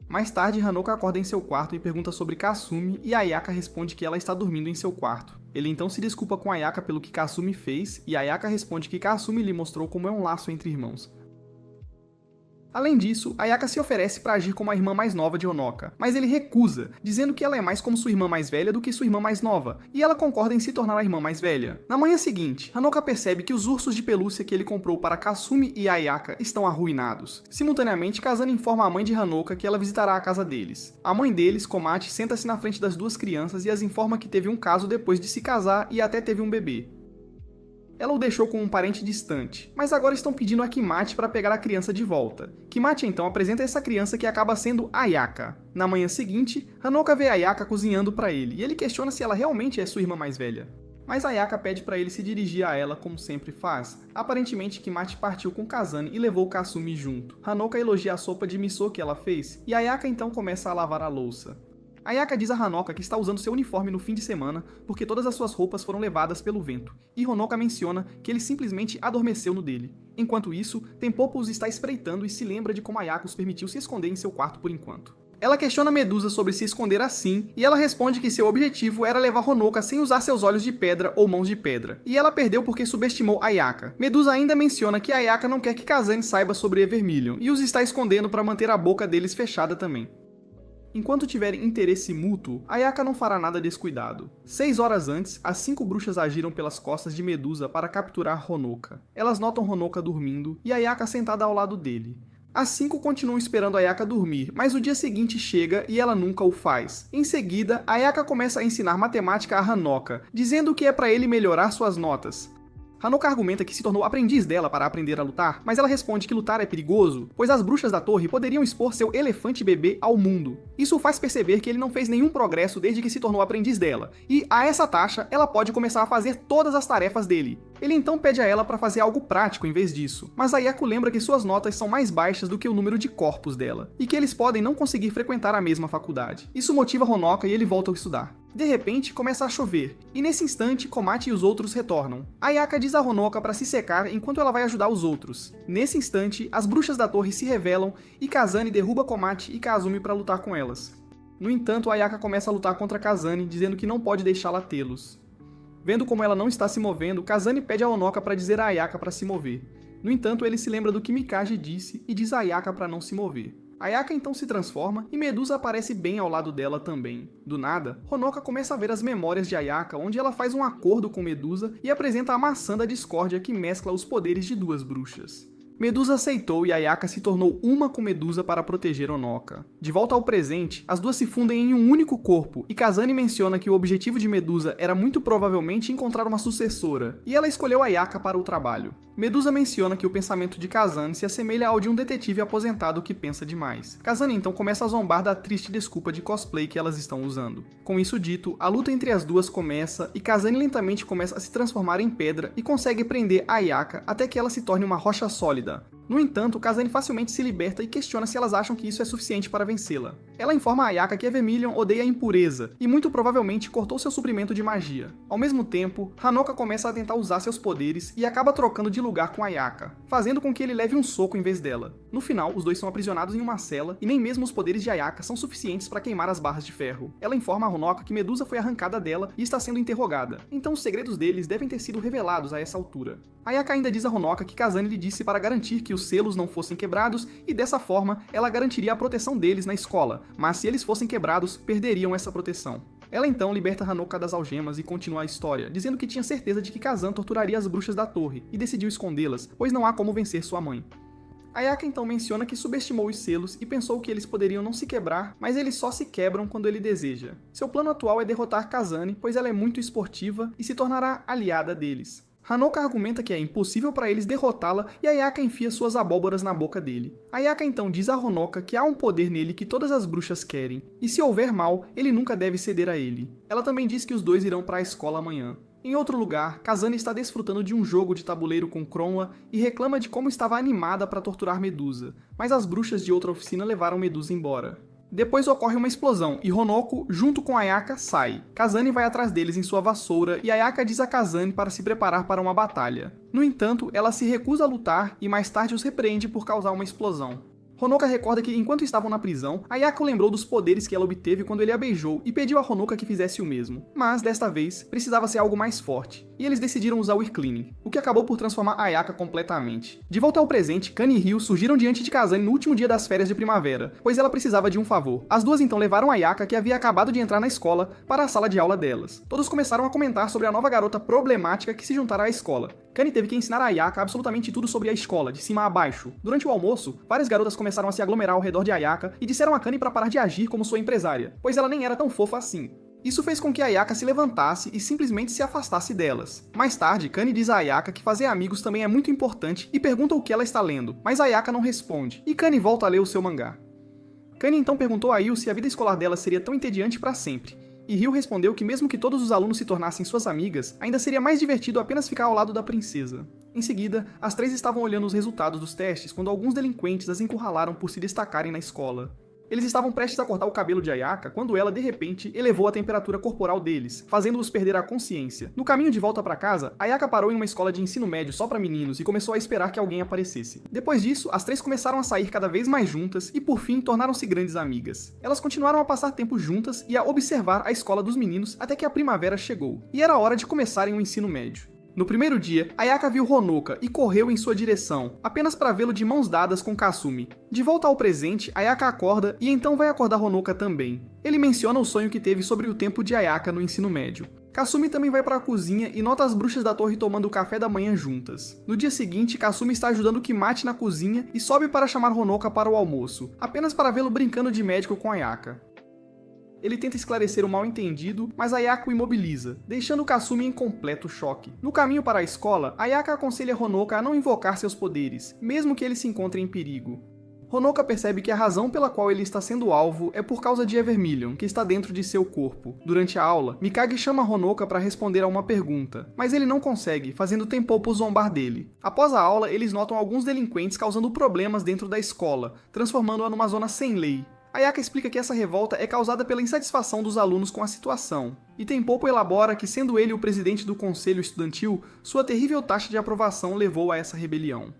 Mais tarde, Hanoka acorda em seu quarto e pergunta sobre Kasumi e Ayaka responde que ela está dormindo em seu quarto. Ele então se desculpa com Ayaka pelo que Kasumi fez e Ayaka responde que Kasumi lhe mostrou como é um laço entre irmãos. Além disso, Ayaka se oferece para agir como a irmã mais nova de Honoka, mas ele recusa, dizendo que ela é mais como sua irmã mais velha do que sua irmã mais nova, e ela concorda em se tornar a irmã mais velha. Na manhã seguinte, Hanoka percebe que os ursos de pelúcia que ele comprou para Kasumi e Ayaka estão arruinados. Simultaneamente, Kazane informa a mãe de Hanoka que ela visitará a casa deles. A mãe deles, Komati, senta-se na frente das duas crianças e as informa que teve um caso depois de se casar e até teve um bebê. Ela o deixou com um parente distante, mas agora estão pedindo a Kimati para pegar a criança de volta. Kimati então apresenta essa criança que acaba sendo Ayaka. Na manhã seguinte, Hanoka vê Ayaka cozinhando para ele, e ele questiona se ela realmente é sua irmã mais velha. Mas Ayaka pede para ele se dirigir a ela como sempre faz. Aparentemente Kimachi partiu com Kazane e levou Kasumi junto. Hanoka elogia a sopa de miso que ela fez, e Ayaka então começa a lavar a louça. Ayaka diz a Hanoka que está usando seu uniforme no fim de semana porque todas as suas roupas foram levadas pelo vento, e Honoka menciona que ele simplesmente adormeceu no dele. Enquanto isso, Tempopo os está espreitando e se lembra de como Ayaka os permitiu se esconder em seu quarto por enquanto. Ela questiona Medusa sobre se esconder assim, e ela responde que seu objetivo era levar Honoka sem usar seus olhos de pedra ou mãos de pedra, e ela perdeu porque subestimou Ayaka. Medusa ainda menciona que Ayaka não quer que Kazane saiba sobre Evermillion, e os está escondendo para manter a boca deles fechada também. Enquanto tiverem interesse mútuo, Ayaka não fará nada descuidado. 6 horas antes, as 5 bruxas agiram pelas costas de Medusa para capturar Honoka. Elas notam Honoka dormindo, e Ayaka sentada ao lado dele. As 5 continuam esperando Ayaka dormir, mas o dia seguinte chega e ela nunca o faz. Em seguida, Ayaka começa a ensinar matemática a Hanoka, dizendo que é para ele melhorar suas notas. Hanoka argumenta que se tornou aprendiz dela para aprender a lutar, mas ela responde que lutar é perigoso, pois as bruxas da torre poderiam expor seu elefante bebê ao mundo. Isso faz perceber que ele não fez nenhum progresso desde que se tornou aprendiz dela, e a essa taxa ela pode começar a fazer todas as tarefas dele. Ele então pede a ela para fazer algo prático em vez disso, mas Ayako lembra que suas notas são mais baixas do que o número de corpos dela, e que eles podem não conseguir frequentar a mesma faculdade. Isso motiva Honoka e ele volta a estudar. De repente, começa a chover, e nesse instante, Komachi e os outros retornam. Ayaka diz a Honoka para se secar enquanto ela vai ajudar os outros. Nesse instante, as bruxas da torre se revelam e Kazane derruba Komachi e Kazumi para lutar com elas. No entanto, Ayaka começa a lutar contra Kazane, dizendo que não pode deixá-la tê-los. Vendo como ela não está se movendo, Kazane pede a Honoka para dizer a Ayaka para se mover. No entanto, ele se lembra do que Mikage disse e diz a Ayaka para não se mover. Ayaka então se transforma e Medusa aparece bem ao lado dela também. Do nada, Honoka começa a ver as memórias de Ayaka, onde ela faz um acordo com Medusa e apresenta a maçã da discórdia que mescla os poderes de duas bruxas. Medusa aceitou e Ayaka se tornou uma com Medusa para proteger Honoka. De volta ao presente, as duas se fundem em um único corpo, e Kazane menciona que o objetivo de Medusa era muito provavelmente encontrar uma sucessora, e ela escolheu Ayaka para o trabalho. Medusa menciona que o pensamento de Kazane se assemelha ao de um detetive aposentado que pensa demais. Kazane então começa a zombar da triste desculpa de cosplay que elas estão usando. Com isso dito, a luta entre as duas começa, e Kazane lentamente começa a se transformar em pedra e consegue prender Ayaka até que ela se torne uma rocha sólida. No entanto, Kazane facilmente se liberta e questiona se elas acham que isso é suficiente para vencê-la. Ela informa a Ayaka que Evermillion odeia a impureza e muito provavelmente cortou seu suprimento de magia. Ao mesmo tempo, Hanoka começa a tentar usar seus poderes e acaba trocando de lugar com Ayaka, fazendo com que ele leve um soco em vez dela. No final, os dois são aprisionados em uma cela e nem mesmo os poderes de Ayaka são suficientes para queimar as barras de ferro. Ela informa a Honoka que Medusa foi arrancada dela e está sendo interrogada, então os segredos deles devem ter sido revelados a essa altura. Ayaka ainda diz a Honoka que Kazane lhe disse para garantir que os selos não fossem quebrados e dessa forma ela garantiria a proteção deles na escola, mas se eles fossem quebrados, perderiam essa proteção. Ela então liberta Hanoka das algemas e continua a história, dizendo que tinha certeza de que Kazan torturaria as bruxas da torre e decidiu escondê-las, pois não há como vencer sua mãe. Ayaka então menciona que subestimou os selos e pensou que eles poderiam não se quebrar, mas eles só se quebram quando ele deseja. Seu plano atual é derrotar Kazane, pois ela é muito esportiva e se tornará aliada deles. Hanoka argumenta que é impossível para eles derrotá-la e Ayaka enfia suas abóboras na boca dele. Ayaka então diz a Honoka que há um poder nele que todas as bruxas querem, e se houver mal, ele nunca deve ceder a ele. Ela também diz que os dois irão para a escola amanhã. Em outro lugar, Kazane está desfrutando de um jogo de tabuleiro com Kronla e reclama de como estava animada para torturar Medusa, mas as bruxas de outra oficina levaram Medusa embora. Depois ocorre uma explosão e Honoko, junto com Ayaka, sai. Kazane vai atrás deles em sua vassoura e Ayaka diz a Kazane para se preparar para uma batalha. No entanto, ela se recusa a lutar e mais tarde os repreende por causar uma explosão. Honoka recorda que enquanto estavam na prisão, Ayaka lembrou dos poderes que ela obteve quando ele a beijou e pediu a Honoka que fizesse o mesmo. Mas, desta vez, precisava ser algo mais forte, e eles decidiram usar o Ear Cleaning, o que acabou por transformar Ayaka completamente. De volta ao presente, Kan e Ryu surgiram diante de Kazane no último dia das férias de primavera, pois ela precisava de um favor. As duas então levaram Ayaka, que havia acabado de entrar na escola, para a sala de aula delas. Todos começaram a comentar sobre a nova garota problemática que se juntara à escola. Kani teve que ensinar a Ayaka absolutamente tudo sobre a escola, de cima a baixo. Durante o almoço, várias garotas começaram a se aglomerar ao redor de Ayaka e disseram a Kani para parar de agir como sua empresária, pois ela nem era tão fofa assim. Isso fez com que Ayaka se levantasse e simplesmente se afastasse delas. Mais tarde, Kani diz a Ayaka que fazer amigos também é muito importante e pergunta o que ela está lendo, mas Ayaka não responde, e Kani volta a ler o seu mangá. Kani então perguntou a Yu se a vida escolar dela seria tão entediante para sempre, E Ryu respondeu que mesmo que todos os alunos se tornassem suas amigas, ainda seria mais divertido apenas ficar ao lado da princesa. Em seguida, as três estavam olhando os resultados dos testes quando alguns delinquentes as encurralaram por se destacarem na escola. Eles estavam prestes a cortar o cabelo de Ayaka quando ela, de repente, elevou a temperatura corporal deles, fazendo-os perder a consciência. No caminho de volta para casa, Ayaka parou em uma escola de ensino médio só para meninos e começou a esperar que alguém aparecesse. Depois disso, as três começaram a sair cada vez mais juntas e, por fim, tornaram-se grandes amigas. Elas continuaram a passar tempo juntas e a observar a escola dos meninos até que a primavera chegou, e era hora de começarem o ensino médio. No primeiro dia, Ayaka viu Honoka e correu em sua direção, apenas para vê-lo de mãos dadas com Kasumi. De volta ao presente, Ayaka acorda e então vai acordar Honoka também. Ele menciona o sonho que teve sobre o tempo de Ayaka no ensino médio. Kasumi também vai para a cozinha e nota as bruxas da torre tomando o café da manhã juntas. No dia seguinte, Kasumi está ajudando Kimachi na cozinha e sobe para chamar Honoka para o almoço, apenas para vê-lo brincando de médico com Ayaka. Ele tenta esclarecer o mal-entendido, mas Ayaka o imobiliza, deixando Kasumi em completo choque. No caminho para a escola, Ayaka aconselha Honoka a não invocar seus poderes, mesmo que ele se encontre em perigo. Honoka percebe que a razão pela qual ele está sendo alvo é por causa de Evermillion, que está dentro de seu corpo. Durante a aula, Mikage chama Honoka para responder a uma pergunta, mas ele não consegue, fazendo Tempopo zombar dele. Após a aula, eles notam alguns delinquentes causando problemas dentro da escola, transformando-a numa zona sem lei. Ayaka explica que essa revolta é causada pela insatisfação dos alunos com a situação, e Tempopo elabora que, sendo ele o presidente do conselho estudantil, sua terrível taxa de aprovação levou a essa rebelião.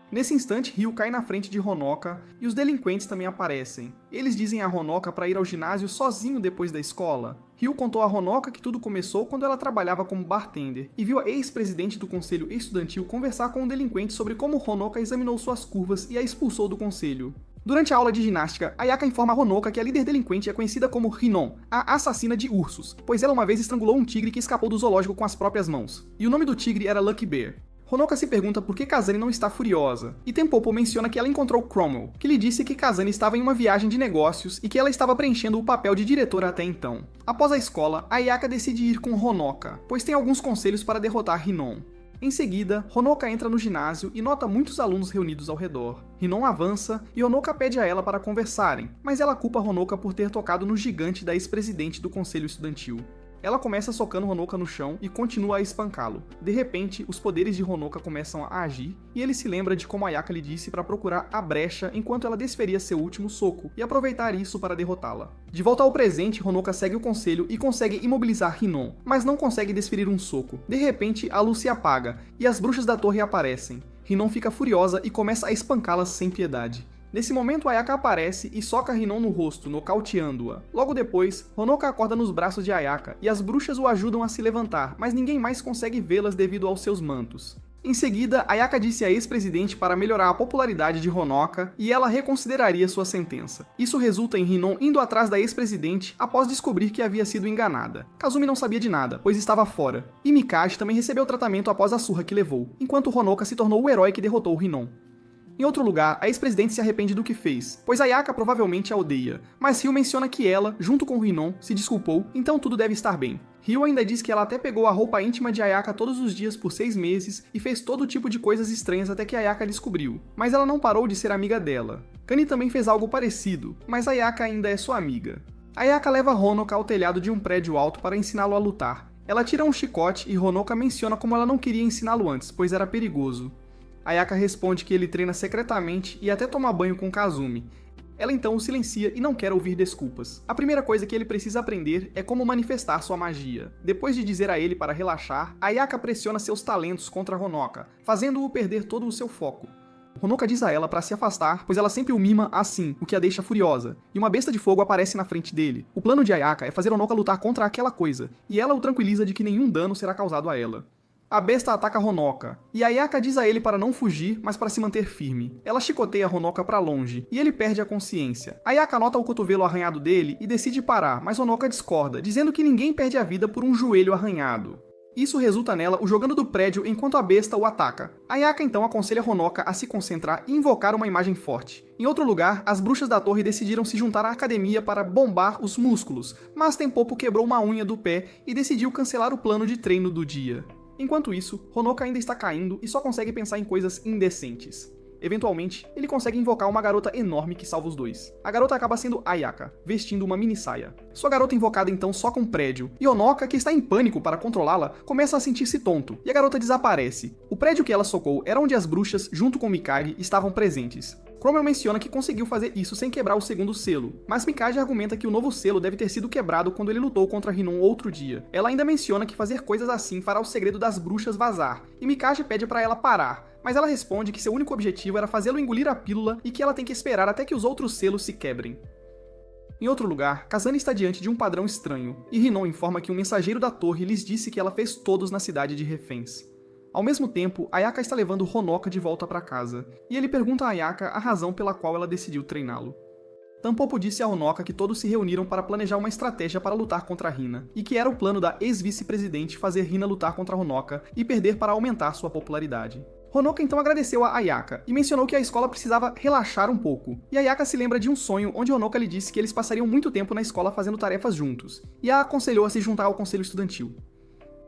Nesse instante, Ryu cai na frente de Honoka e os delinquentes também aparecem. Eles dizem a Honoka para ir ao ginásio sozinho depois da escola. Ryu contou a Honoka que tudo começou quando ela trabalhava como bartender e viu a ex-presidente do conselho estudantil conversar com um delinquente sobre como Honoka examinou suas curvas e a expulsou do conselho. Durante a aula de ginástica, Ayaka informa a Honoka que a líder delinquente é conhecida como Rinon, a assassina de ursos, pois ela uma vez estrangulou um tigre que escapou do zoológico com as próprias mãos. E o nome do tigre era Lucky Bear. Honoka se pergunta por que Kazane não está furiosa, e Tempopo menciona que ela encontrou Cromwell, que lhe disse que Kazane estava em uma viagem de negócios e que ela estava preenchendo o papel de diretora até então. Após a escola, Ayaka decide ir com Honoka, pois tem alguns conselhos para derrotar Rinon. Em seguida, Honoka entra no ginásio e nota muitos alunos reunidos ao redor. Rinon avança e Honoka pede a ela para conversarem, mas ela culpa Honoka por ter tocado no gigante da ex-presidente do conselho estudantil. Ela começa socando Honoka no chão e continua a espancá-lo. De repente, os poderes de Honoka começam a agir e ele se lembra de como Ayaka lhe disse para procurar a brecha enquanto ela desferia seu último soco e aproveitar isso para derrotá-la. De volta ao presente, Honoka segue o conselho e consegue imobilizar Rinon, mas não consegue desferir um soco. De repente, a luz se apaga e as bruxas da torre aparecem. Rinon fica furiosa e começa a espancá-las sem piedade. Nesse momento, Ayaka aparece e soca Rinon no rosto, nocauteando-a. Logo depois, Honoka acorda nos braços de Ayaka e as bruxas o ajudam a se levantar, mas ninguém mais consegue vê-las devido aos seus mantos. Em seguida, Ayaka disse à ex-presidente para melhorar a popularidade de Honoka e ela reconsideraria sua sentença. Isso resulta em Rinon indo atrás da ex-presidente após descobrir que havia sido enganada. Kazumi não sabia de nada, pois estava fora. E Mikage também recebeu tratamento após a surra que levou, enquanto Honoka se tornou o herói que derrotou Rinon. Em outro lugar, a ex-presidente se arrepende do que fez, pois Ayaka provavelmente a odeia, mas Ryu menciona que ela, junto com Rinon, se desculpou, então tudo deve estar bem. Ryu ainda diz que ela até pegou a roupa íntima de Ayaka todos os dias por 6 meses e fez todo tipo de coisas estranhas até que Ayaka descobriu, mas ela não parou de ser amiga dela. Kani também fez algo parecido, mas Ayaka ainda é sua amiga. Ayaka leva Honoka ao telhado de um prédio alto para ensiná-lo a lutar. Ela tira um chicote e Honoka menciona como ela não queria ensiná-lo antes, pois era perigoso. Ayaka responde que ele treina secretamente e até toma banho com Kazumi. Ela então o silencia e não quer ouvir desculpas. A primeira coisa que ele precisa aprender é como manifestar sua magia. Depois de dizer a ele para relaxar, Ayaka pressiona seus talentos contra Honoka, fazendo-o perder todo o seu foco. Honoka diz a ela para se afastar, pois ela sempre o mima assim, o que a deixa furiosa, e uma besta de fogo aparece na frente dele. O plano de Ayaka é fazer Honoka lutar contra aquela coisa, e ela o tranquiliza de que nenhum dano será causado a ela. A besta ataca Honoka, e Ayaka diz a ele para não fugir, mas para se manter firme. Ela chicoteia Honoka para longe, e ele perde a consciência. Ayaka nota o cotovelo arranhado dele e decide parar, mas Honoka discorda, dizendo que ninguém perde a vida por um joelho arranhado. Isso resulta nela o jogando do prédio enquanto a besta o ataca. Ayaka então aconselha Honoka a se concentrar e invocar uma imagem forte. Em outro lugar, as bruxas da torre decidiram se juntar à academia para bombar os músculos, mas Tempopo quebrou uma unha do pé e decidiu cancelar o plano de treino do dia. Enquanto isso, Honoka ainda está caindo e só consegue pensar em coisas indecentes. Eventualmente, ele consegue invocar uma garota enorme que salva os dois. A garota acaba sendo Ayaka, vestindo uma mini saia. Sua garota invocada então soca um prédio, e Honoka, que está em pânico para controlá-la, começa a sentir-se tonto, e a garota desaparece. O prédio que ela socou era onde as bruxas, junto com Mikage, estavam presentes. Cromwell menciona que conseguiu fazer isso sem quebrar o segundo selo, mas Mikage argumenta que o novo selo deve ter sido quebrado quando ele lutou contra Hinon outro dia. Ela ainda menciona que fazer coisas assim fará o segredo das bruxas vazar, e Mikage pede para ela parar, mas ela responde que seu único objetivo era fazê-lo engolir a pílula e que ela tem que esperar até que os outros selos se quebrem. Em outro lugar, Kazane está diante de um padrão estranho, e Hinon informa que um mensageiro da torre lhes disse que ela fez todos na cidade de reféns. Ao mesmo tempo, Ayaka está levando Honoka de volta para casa, e ele pergunta a Ayaka a razão pela qual ela decidiu treiná-lo. Tampopo disse a Honoka que todos se reuniram para planejar uma estratégia para lutar contra Hina, e que era o plano da ex-vice-presidente fazer Hina lutar contra Honoka e perder para aumentar sua popularidade. Honoka então agradeceu a Ayaka e mencionou que a escola precisava relaxar um pouco, e Ayaka se lembra de um sonho onde Honoka lhe disse que eles passariam muito tempo na escola fazendo tarefas juntos, e a aconselhou a se juntar ao conselho estudantil.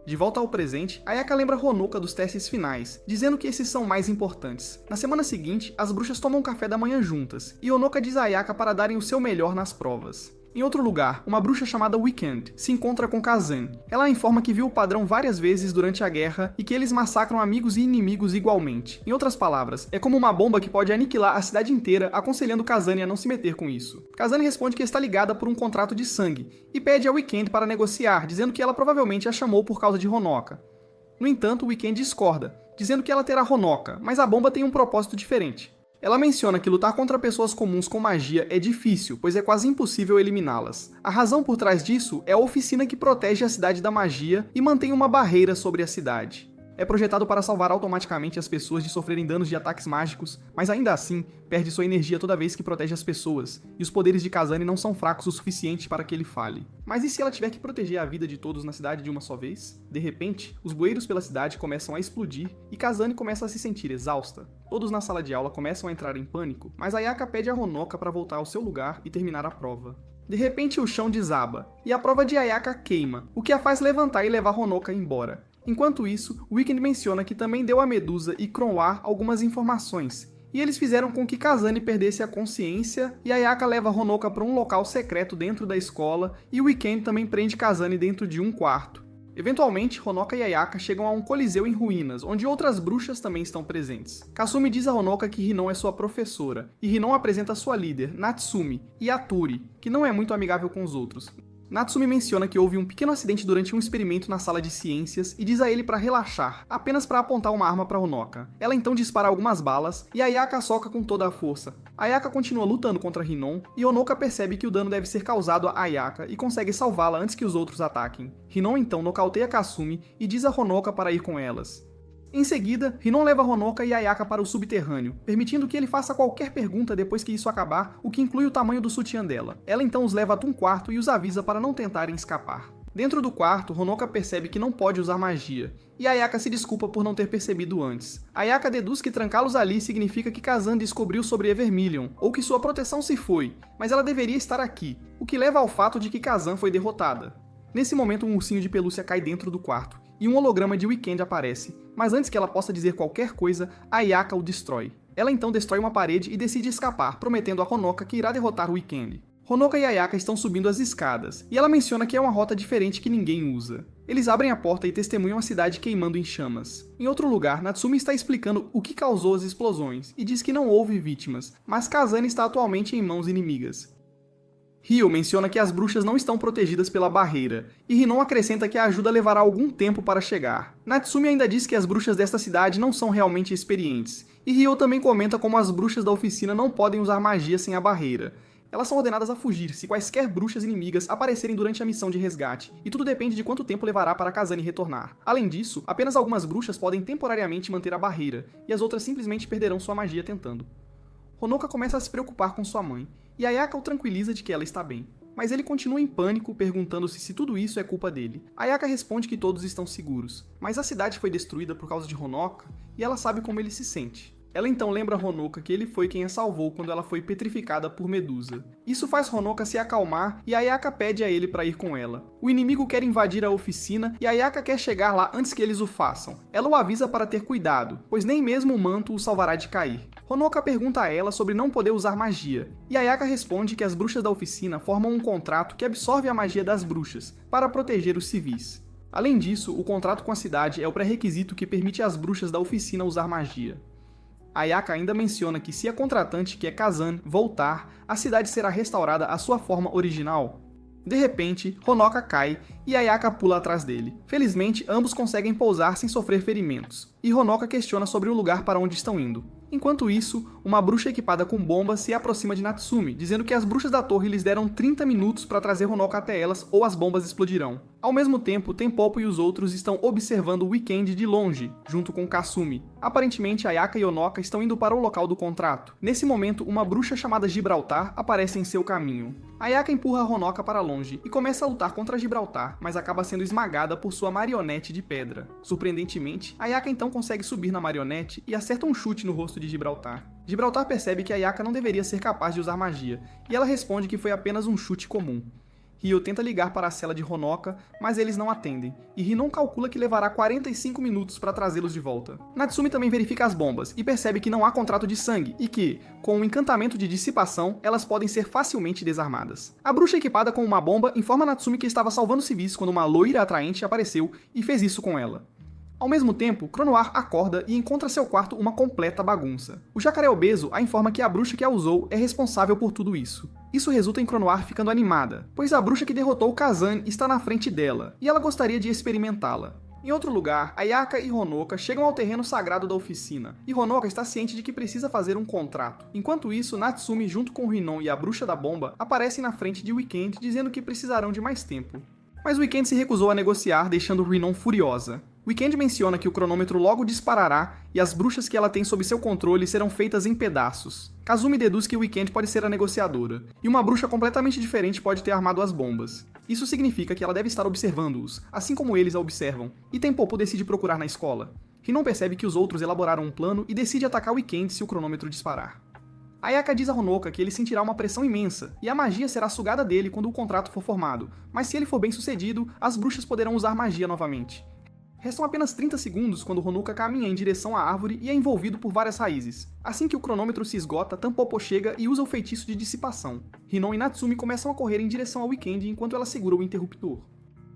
De volta ao presente, Ayaka lembra Honoka dos testes finais, dizendo que esses são mais importantes. Na semana seguinte, as bruxas tomam café da manhã juntas, e Honoka diz a Ayaka para darem o seu melhor nas provas. Em outro lugar, uma bruxa chamada Weekend se encontra com Kazan. Ela informa que viu o padrão várias vezes durante a guerra e que eles massacram amigos e inimigos igualmente. Em outras palavras, é como uma bomba que pode aniquilar a cidade inteira, aconselhando Kazane a não se meter com isso. Kazane responde que está ligada por um contrato de sangue e pede a Weekend para negociar, dizendo que ela provavelmente a chamou por causa de Honoka. No entanto, Weekend discorda, dizendo que ela terá Honoka, mas a bomba tem um propósito diferente. Ela menciona que lutar contra pessoas comuns com magia é difícil, pois é quase impossível eliminá-las. A razão por trás disso é a oficina que protege a cidade da magia e mantém uma barreira sobre a cidade. É projetado para salvar automaticamente as pessoas de sofrerem danos de ataques mágicos, mas ainda assim, perde sua energia toda vez que protege as pessoas, e os poderes de Kazane não são fracos o suficiente para que ele falhe. Mas e se ela tiver que proteger a vida de todos na cidade de uma só vez? De repente, os bueiros pela cidade começam a explodir, e Kazane começa a se sentir exausta. Todos na sala de aula começam a entrar em pânico, mas Ayaka pede a Honoka para voltar ao seu lugar e terminar a prova. De repente o chão desaba, e a prova de Ayaka queima, o que a faz levantar e levar Honoka embora. Enquanto isso, Weekend menciona que também deu a Medusa e Cromwell algumas informações, e eles fizeram com que Kazane perdesse a consciência, e Ayaka leva Honoka para um local secreto dentro da escola, e Weekend também prende Kazane dentro de um quarto. Eventualmente, Honoka e Ayaka chegam a um coliseu em ruínas, onde outras bruxas também estão presentes. Kasumi diz a Honoka que Hinon é sua professora, e Hinon apresenta sua líder, Natsumi, e Aturi, que não é muito amigável com os outros. Natsumi menciona que houve um pequeno acidente durante um experimento na sala de ciências e diz a ele para relaxar, apenas para apontar uma arma para Honoka. Ela então dispara algumas balas e Ayaka soca com toda a força. Ayaka continua lutando contra Hinon e Honoka percebe que o dano deve ser causado a Ayaka e consegue salvá-la antes que os outros ataquem. Hinon então nocauteia Kasumi e diz a Honoka para ir com elas. Em seguida, Hinon leva Honoka e Ayaka para o subterrâneo, permitindo que ele faça qualquer pergunta depois que isso acabar, o que inclui o tamanho do sutiã dela. Ela então os leva até um quarto e os avisa para não tentarem escapar. Dentro do quarto, Honoka percebe que não pode usar magia, e Ayaka se desculpa por não ter percebido antes. Ayaka deduz que trancá-los ali significa que Kazan descobriu sobre Evermillion, ou que sua proteção se foi, mas ela deveria estar aqui, o que leva ao fato de que Kazan foi derrotada. Nesse momento, um ursinho de pelúcia cai dentro do quarto, e um holograma de Weekend aparece, mas antes que ela possa dizer qualquer coisa, Ayaka o destrói. Ela então destrói uma parede e decide escapar, prometendo a Honoka que irá derrotar o Weekend. Honoka e Ayaka estão subindo as escadas, e ela menciona que é uma rota diferente que ninguém usa. Eles abrem a porta e testemunham a cidade queimando em chamas. Em outro lugar, Natsumi está explicando o que causou as explosões, e diz que não houve vítimas, mas Kazane está atualmente em mãos inimigas. Ryo menciona que as bruxas não estão protegidas pela barreira, e Hinon acrescenta que a ajuda levará algum tempo para chegar. Natsumi ainda diz que as bruxas desta cidade não são realmente experientes, e Ryo também comenta como as bruxas da oficina não podem usar magia sem a barreira. Elas são ordenadas a fugir se quaisquer bruxas inimigas aparecerem durante a missão de resgate, e tudo depende de quanto tempo levará para Kazane retornar. Além disso, apenas algumas bruxas podem temporariamente manter a barreira, e as outras simplesmente perderão sua magia tentando. Honoka começa a se preocupar com sua mãe, e Ayaka o tranquiliza de que ela está bem. Mas ele continua em pânico, perguntando-se se tudo isso é culpa dele. Ayaka responde que todos estão seguros, mas a cidade foi destruída por causa de Honoka, e ela sabe como ele se sente. Ela então lembra Honoka que ele foi quem a salvou quando ela foi petrificada por Medusa. Isso faz Honoka se acalmar e Ayaka pede a ele para ir com ela. O inimigo quer invadir a oficina e Ayaka quer chegar lá antes que eles o façam. Ela o avisa para ter cuidado, pois nem mesmo o manto o salvará de cair. Honoka pergunta a ela sobre não poder usar magia, e Ayaka responde que as bruxas da oficina formam um contrato que absorve a magia das bruxas, para proteger os civis. Além disso, o contrato com a cidade é o pré-requisito que permite às bruxas da oficina usar magia. Ayaka ainda menciona que se a contratante, que é Kazan, voltar, a cidade será restaurada à sua forma original. De repente, Honoka cai e Ayaka pula atrás dele. Felizmente, ambos conseguem pousar sem sofrer ferimentos, e Honoka questiona sobre o lugar para onde estão indo. Enquanto isso, uma bruxa equipada com bombas se aproxima de Natsumi, dizendo que as bruxas da torre lhes deram 30 minutos para trazer Honoka até elas ou as bombas explodirão. Ao mesmo tempo, Tenpopo e os outros estão observando o Weekend de longe, junto com Kasumi. Aparentemente, Ayaka e Honoka estão indo para o local do contrato. Nesse momento, uma bruxa chamada Gibraltar aparece em seu caminho. Ayaka empurra Honoka para longe e começa a lutar contra Gibraltar, mas acaba sendo esmagada por sua marionete de pedra. Surpreendentemente, Ayaka então consegue subir na marionete e acerta um chute no rosto de Gibraltar. Gibraltar percebe que Ayaka não deveria ser capaz de usar magia, e ela responde que foi apenas um chute comum. Ryo tenta ligar para a cela de Honoka, mas eles não atendem, e Rinon calcula que levará 45 minutos para trazê-los de volta. Natsumi também verifica as bombas, e percebe que não há contrato de sangue, e que, com um encantamento de dissipação, elas podem ser facilmente desarmadas. A bruxa equipada com uma bomba informa Natsumi que estava salvando civis quando uma loira atraente apareceu e fez isso com ela. Ao mesmo tempo, Cronoir acorda e encontra seu quarto uma completa bagunça. O jacaré obeso a informa que a bruxa que a usou é responsável por tudo isso. Isso resulta em Cronoir ficando animada, pois a bruxa que derrotou Kazan está na frente dela, e ela gostaria de experimentá-la. Em outro lugar, Ayaka e Honoka chegam ao terreno sagrado da oficina, e Honoka está ciente de que precisa fazer um contrato. Enquanto isso, Natsumi junto com Rinon e a bruxa da bomba aparecem na frente de Weekend dizendo que precisarão de mais tempo. Mas Weekend se recusou a negociar, deixando Rinon furiosa. Weekend menciona que o cronômetro logo disparará e as bruxas que ela tem sob seu controle serão feitas em pedaços. Kazumi deduz que Weekend pode ser a negociadora, e uma bruxa completamente diferente pode ter armado as bombas. Isso significa que ela deve estar observando-os, assim como eles a observam, e Tenpopo decide procurar na escola. Rinon percebe que os outros elaboraram um plano e decide atacar Weekend se o cronômetro disparar. Ayaka diz a Honoka que ele sentirá uma pressão imensa, e a magia será sugada dele quando o contrato for formado, mas se ele for bem sucedido, as bruxas poderão usar magia novamente. Restam apenas 30 segundos quando Honoka caminha em direção à árvore e é envolvido por várias raízes. Assim que o cronômetro se esgota, Tenpopo chega e usa o feitiço de dissipação. Rinon e Natsumi começam a correr em direção ao Weekend enquanto ela segura o interruptor.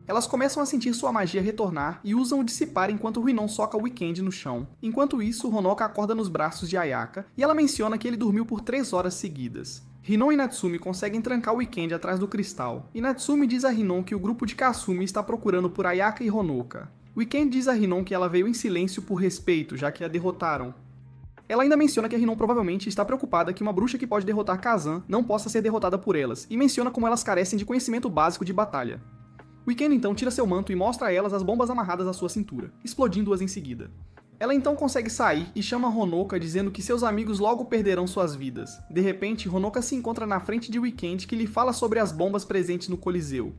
Elas começam a sentir sua magia retornar e usam o dissipar enquanto Rinon soca o Weekend no chão. Enquanto isso, Honoka acorda nos braços de Ayaka e ela menciona que ele dormiu por 3 horas seguidas. Rinon e Natsumi conseguem trancar o Weekend atrás do cristal, e Natsumi diz a Rinon que o grupo de Kasumi está procurando por Ayaka e Honoka. Weekend diz a Rinon que ela veio em silêncio por respeito, já que a derrotaram. Ela ainda menciona que a Rinon provavelmente está preocupada que uma bruxa que pode derrotar Kazan não possa ser derrotada por elas, e menciona como elas carecem de conhecimento básico de batalha. Weekend então tira seu manto e mostra a elas as bombas amarradas à sua cintura, explodindo-as em seguida. Ela então consegue sair e chama Honoka dizendo que seus amigos logo perderão suas vidas. De repente, Honoka se encontra na frente de Weekend que lhe fala sobre as bombas presentes no Coliseu.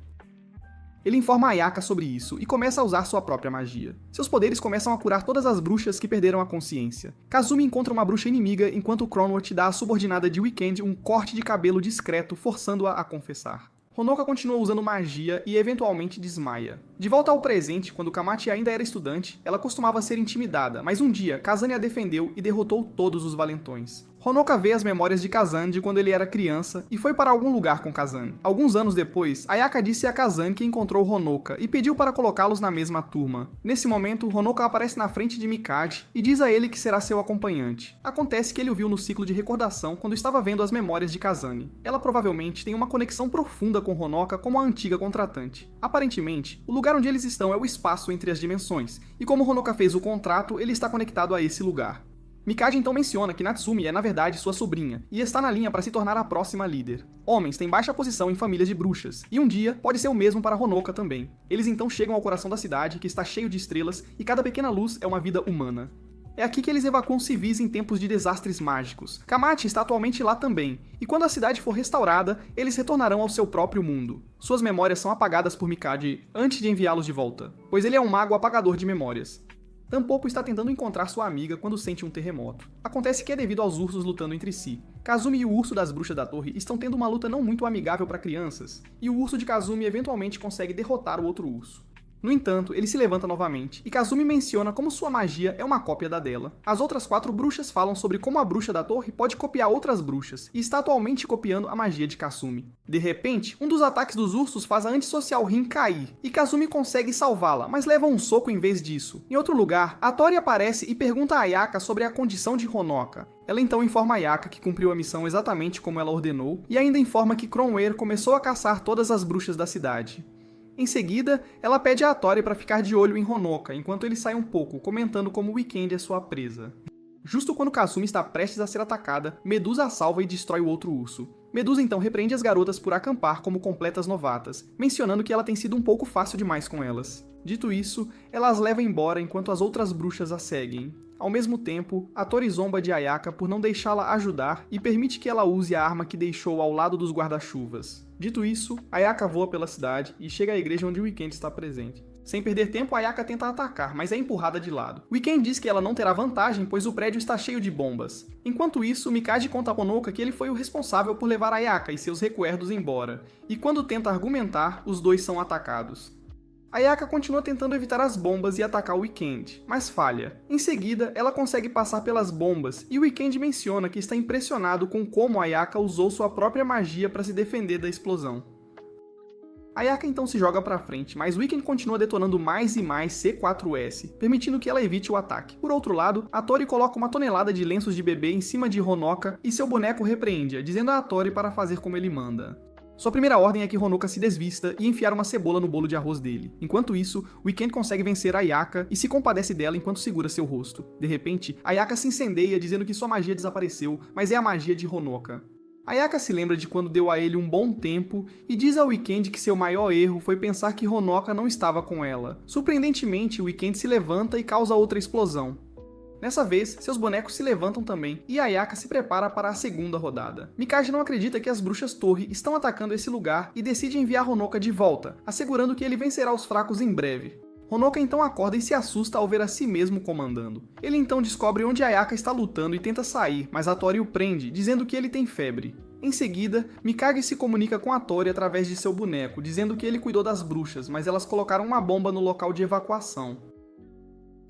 Ele informa Ayaka sobre isso e começa a usar sua própria magia. Seus poderes começam a curar todas as bruxas que perderam a consciência. Kazumi encontra uma bruxa inimiga enquanto Cronworth dá à subordinada de Weekend um corte de cabelo discreto, forçando-a a confessar. Honoka continua usando magia e eventualmente desmaia. De volta ao presente, quando Kamachi ainda era estudante, ela costumava ser intimidada, mas um dia Kazan a defendeu e derrotou todos os valentões. Honoka vê as memórias de Kazan de quando ele era criança e foi para algum lugar com Kazan. Alguns anos depois, Ayaka disse a Kazan que encontrou Honoka e pediu para colocá-los na mesma turma. Nesse momento, Honoka aparece na frente de Mikage e diz a ele que será seu acompanhante. Acontece que ele o viu no ciclo de recordação quando estava vendo as memórias de Kazan. Ela provavelmente tem uma conexão profunda com Honoka como a antiga contratante. Aparentemente, o lugar onde eles estão é o espaço entre as dimensões, e como Honoka fez o contrato, ele está conectado a esse lugar. Mikage então menciona que Natsumi é na verdade sua sobrinha, e está na linha para se tornar a próxima líder. Homens têm baixa posição em famílias de bruxas, e um dia pode ser o mesmo para Honoka também. Eles então chegam ao coração da cidade, que está cheio de estrelas, e cada pequena luz é uma vida humana. É aqui que eles evacuam civis em tempos de desastres mágicos. Kamachi está atualmente lá também, e quando a cidade for restaurada, eles retornarão ao seu próprio mundo. Suas memórias são apagadas por Mikage antes de enviá-los de volta, pois ele é um mago apagador de memórias. Tampopo está tentando encontrar sua amiga quando sente um terremoto. Acontece que é devido aos ursos lutando entre si. Kazumi e o urso das bruxas da torre estão tendo uma luta não muito amigável para crianças, e o urso de Kazumi eventualmente consegue derrotar o outro urso. No entanto, ele se levanta novamente, e Kazumi menciona como sua magia é uma cópia da dela. As outras 4 bruxas falam sobre como a bruxa da torre pode copiar outras bruxas, e está atualmente copiando a magia de Kazumi. De repente, um dos ataques dos ursos faz a antissocial Rin cair, e Kazumi consegue salvá-la, mas leva um soco em vez disso. Em outro lugar, a Tori aparece e pergunta a Ayaka sobre a condição de Honoka. Ela então informa a Ayaka que cumpriu a missão exatamente como ela ordenou, e ainda informa que Cromwell começou a caçar todas as bruxas da cidade. Em seguida, ela pede a Tori para ficar de olho em Honoka, enquanto ele sai um pouco, comentando como o Weekend é sua presa. Justo quando Kazumi está prestes a ser atacada, Medusa a salva e destrói o outro urso. Medusa então repreende as garotas por acampar como completas novatas, mencionando que ela tem sido um pouco fácil demais com elas. Dito isso, ela as leva embora enquanto as outras bruxas a seguem. Ao mesmo tempo, a Tori zomba de Ayaka por não deixá-la ajudar e permite que ela use a arma que deixou ao lado dos guarda-chuvas. Dito isso, Ayaka voa pela cidade e chega à igreja onde o Weekend está presente. Sem perder tempo, Ayaka tenta atacar, mas é empurrada de lado. Weekend diz que ela não terá vantagem, pois o prédio está cheio de bombas. Enquanto isso, Mikage conta a Honoka que ele foi o responsável por levar Ayaka e seus recuerdos embora, e quando tenta argumentar, os dois são atacados. Ayaka continua tentando evitar as bombas e atacar o Weekend, mas falha. Em seguida, ela consegue passar pelas bombas, e o Weekend menciona que está impressionado com como Ayaka usou sua própria magia para se defender da explosão. Ayaka então se joga pra frente, mas Weekend continua detonando mais e mais C4S, permitindo que ela evite o ataque. Por outro lado, a Tori coloca uma tonelada de lenços de bebê em cima de Honoka e seu boneco repreende-a, dizendo a Tori para fazer como ele manda. Sua primeira ordem é que Honoka se desvista e enfiar uma cebola no bolo de arroz dele. Enquanto isso, Weekend consegue vencer Ayaka e se compadece dela enquanto segura seu rosto. De repente, Ayaka se incendeia dizendo que sua magia desapareceu, mas é a magia de Honoka. Ayaka se lembra de quando deu a ele um bom tempo e diz ao Weekend que seu maior erro foi pensar que Honoka não estava com ela. Surpreendentemente, Weekend se levanta e causa outra explosão. Dessa vez, seus bonecos se levantam também, e Ayaka se prepara para a segunda rodada. Mikage não acredita que as bruxas torre estão atacando esse lugar e decide enviar Honoka de volta, assegurando que ele vencerá os fracos em breve. Honoka então acorda e se assusta ao ver a si mesmo comandando. Ele então descobre onde Ayaka está lutando e tenta sair, mas a Tori o prende, dizendo que ele tem febre. Em seguida, Mikage se comunica com a Tori através de seu boneco, dizendo que ele cuidou das bruxas, mas elas colocaram uma bomba no local de evacuação.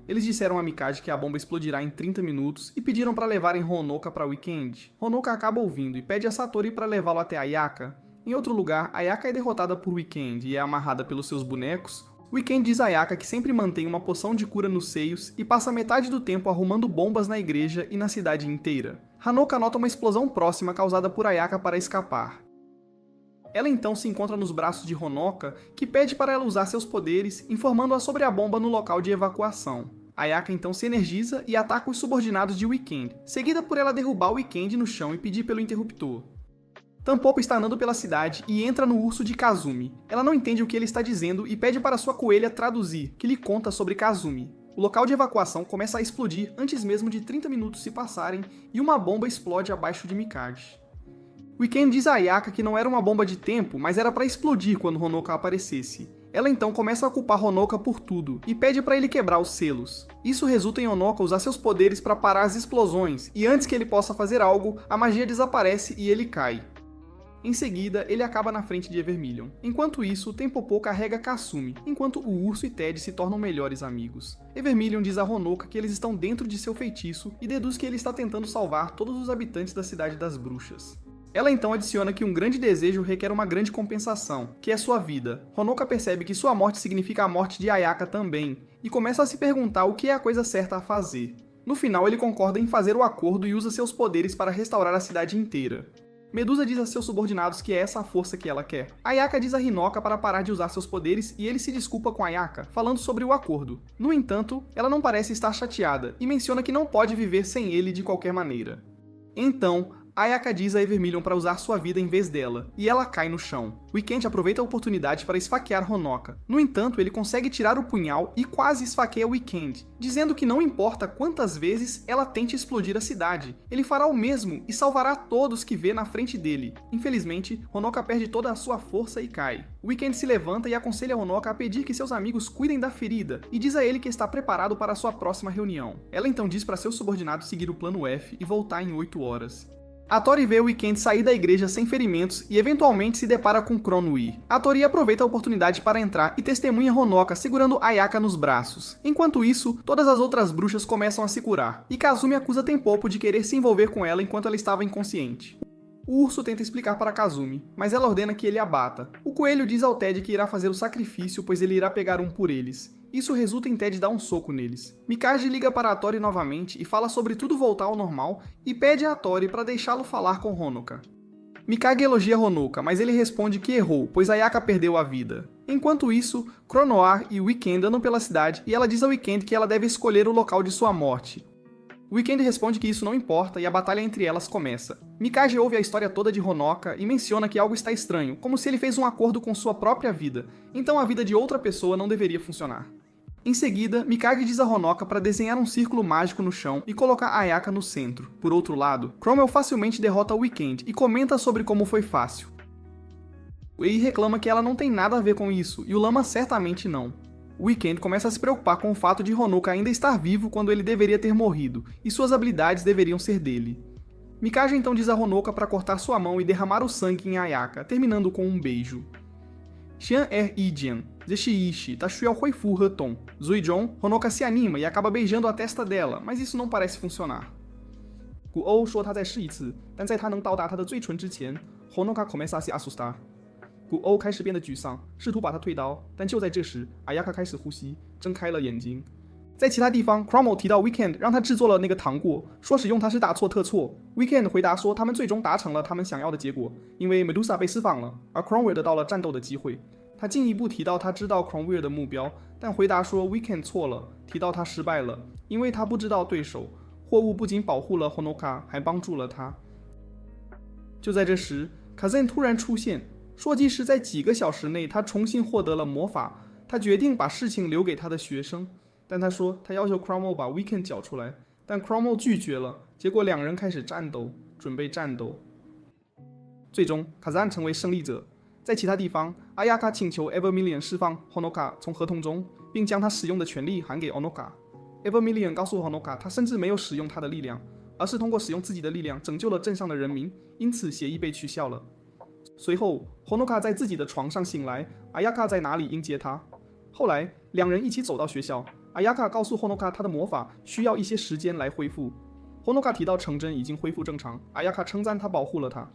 Eles disseram a Mikage que a bomba explodirá em 30 minutos e pediram para levarem Honoka para Weekend. Honoka acaba ouvindo e pede a Satori para levá-lo até Ayaka. Em outro lugar, Ayaka é derrotada por Weekend e é amarrada pelos seus bonecos. Weekend diz a Ayaka que sempre mantém uma poção de cura nos seios e passa metade do tempo arrumando bombas na igreja e na cidade inteira. Honoka nota uma explosão próxima causada por Ayaka para escapar. Ela então se encontra nos braços de Honoka, que pede para ela usar seus poderes, informando-a sobre a bomba no local de evacuação. Ayaka então se energiza e ataca os subordinados de Weekend, seguida por ela derrubar o Weekend no chão e pedir pelo interruptor. Tampopo está andando pela cidade e entra no urso de Kazumi. Ela não entende o que ele está dizendo e pede para sua coelha traduzir, que lhe conta sobre Kazumi. O local de evacuação começa a explodir antes mesmo de 30 minutos se passarem e uma bomba explode abaixo de Mikage. Weekend diz a Ayaka que não era uma bomba de tempo, mas era para explodir quando Honoka aparecesse. Ela então começa a culpar Honoka por tudo, e pede para ele quebrar os selos. Isso resulta em Honoka usar seus poderes para parar as explosões, e antes que ele possa fazer algo, a magia desaparece e ele cai. Em seguida, ele acaba na frente de Evermillion. Enquanto isso, Tempopo carrega Kasumi, enquanto o urso e Ted se tornam melhores amigos. Evermillion diz a Honoka que eles estão dentro de seu feitiço, e deduz que ele está tentando salvar todos os habitantes da Cidade das Bruxas. Ela então adiciona que um grande desejo requer uma grande compensação, que é sua vida. Honoka percebe que sua morte significa a morte de Ayaka também, e começa a se perguntar o que é a coisa certa a fazer. No final, ele concorda em fazer o acordo e usa seus poderes para restaurar a cidade inteira. Medusa diz a seus subordinados que é essa a força que ela quer. Ayaka diz a Hinoka para parar de usar seus poderes e ele se desculpa com Ayaka, falando sobre o acordo. No entanto, ela não parece estar chateada, e menciona que não pode viver sem ele de qualquer maneira. Então, Ayaka diz a Evermillion para usar sua vida em vez dela, e ela cai no chão. Weekend aproveita a oportunidade para esfaquear Honoka. No entanto, ele consegue tirar o punhal e quase esfaqueia Weekend, dizendo que não importa quantas vezes ela tente explodir a cidade, ele fará o mesmo e salvará todos que vê na frente dele. Infelizmente, Honoka perde toda a sua força e cai. Weekend se levanta e aconselha Honoka a pedir que seus amigos cuidem da ferida, e diz a ele que está preparado para a sua próxima reunião. Ela então diz para seus subordinados seguir o plano F e voltar em 8 horas. A Tori vê o Weekend sair da igreja sem ferimentos e eventualmente se depara com Kronui. A Tori aproveita a oportunidade para entrar e testemunha Honoka segurando Ayaka nos braços. Enquanto isso, todas as outras bruxas começam a se curar, e Kazumi acusa Tenpopo de querer se envolver com ela enquanto ela estava inconsciente. O urso tenta explicar para Kazumi, mas ela ordena que ele a bata. O coelho diz ao Ted que irá fazer o sacrifício, pois ele irá pegar um por eles. Isso resulta em Ted dar um soco neles. Mikage liga para a Tori novamente e fala sobre tudo voltar ao normal e pede a Tori para deixá-lo falar com Honoka. Mikage elogia Honoka, mas ele responde que errou, pois Ayaka perdeu a vida. Enquanto isso, Kronoar e Weekend andam pela cidade e ela diz a Weekend que ela deve escolher o local de sua morte. Weekend responde que isso não importa e a batalha entre elas começa. Mikage ouve a história toda de Honoka e menciona que algo está estranho, como se ele fez um acordo com sua própria vida, então a vida de outra pessoa não deveria funcionar. Em seguida, Mikage diz a Honoka para desenhar um círculo mágico no chão e colocar Ayaka no centro. Por outro lado, Cromwell facilmente derrota o Weekend e comenta sobre como foi fácil. Wei reclama que ela não tem nada a ver com isso, e o Lama certamente não. O Weekend começa a se preocupar com o fato de Honoka ainda estar vivo quando ele deveria ter morrido, e suas habilidades deveriam ser dele. Mikage então diz a Honoka para cortar sua mão e derramar o sangue em Ayaka, terminando com um beijo. Xian Ijian, Zeshiishi, Tashuya Huifu Heton. Zuijon, Honoka se anima e acaba beijando a testa dela, mas isso não parece funcionar. Guou 说他再试一次，但在他能到达他的嘴唇之前 ，Honoka começa a se assustar. Guou 开始变得沮丧，试图把他推倒，但就在这时 ，Ayaka 开始呼吸，睁开了眼睛。在其他地方 ，Cromwell 提到 Weekend 让他制作了那个糖果，说使用它是大错特错。Weekend 回答说他们最终达成了他们想要的结果，因为 Medusa 被释放了，而 Cromwell 得到了战斗的机会。他进一步提到他知道 Cromwell 的目标，但回答说 Weekend 错了，提到他失败了，因为他不知道对手。货物不仅保护了 Honoka， 还帮助了他。就在这时 ，Kazen 突然出现，说即使在几个小时内他重新获得了魔法，他决定把事情留给他的学生。但他说他要求 Cromwell 把 Weekend 缴出来，但 Cromwell 拒绝了，结果两人开始战斗，准备战斗。最终 Kazan 成为胜利者。在其他地方 ，Ayaka 请求 Evermillion 释放 Honoka 从合同中，并将他使用的权利还给 Honoka。Evermillion 告诉 Honoka 他甚至没有使用他的力量，而是通过使用自己的力量拯救了镇上的人民，因此协议被取消了。随后 ，Honoka 在自己的床上醒来 ，Ayaka 在哪里迎接他？后来两人一起走到学校。Ayaka 告诉 Honoka 他的魔法需要一些时间来恢复。Honoka 提到城镇已经恢复正常 ，Ayaka 称赞他保护了他。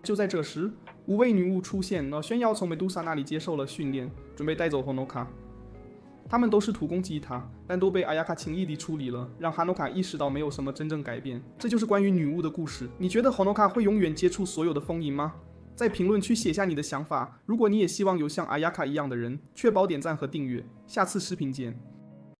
就在这时，五位女巫出现，宣耀从 Medusa 那里接受了训练，准备带走 Honoka。他们都试图攻击他，但都被 Ayaka 轻易地处理了，让 Honoka 意识到没有什么真正改变。这就是关于女巫的故事。你觉得 Honoka 会永远接触所有的封印吗？在评论区写下你的想法。如果你也希望有像 Ayaka 一样的人，确保点赞和订阅。下次视频见。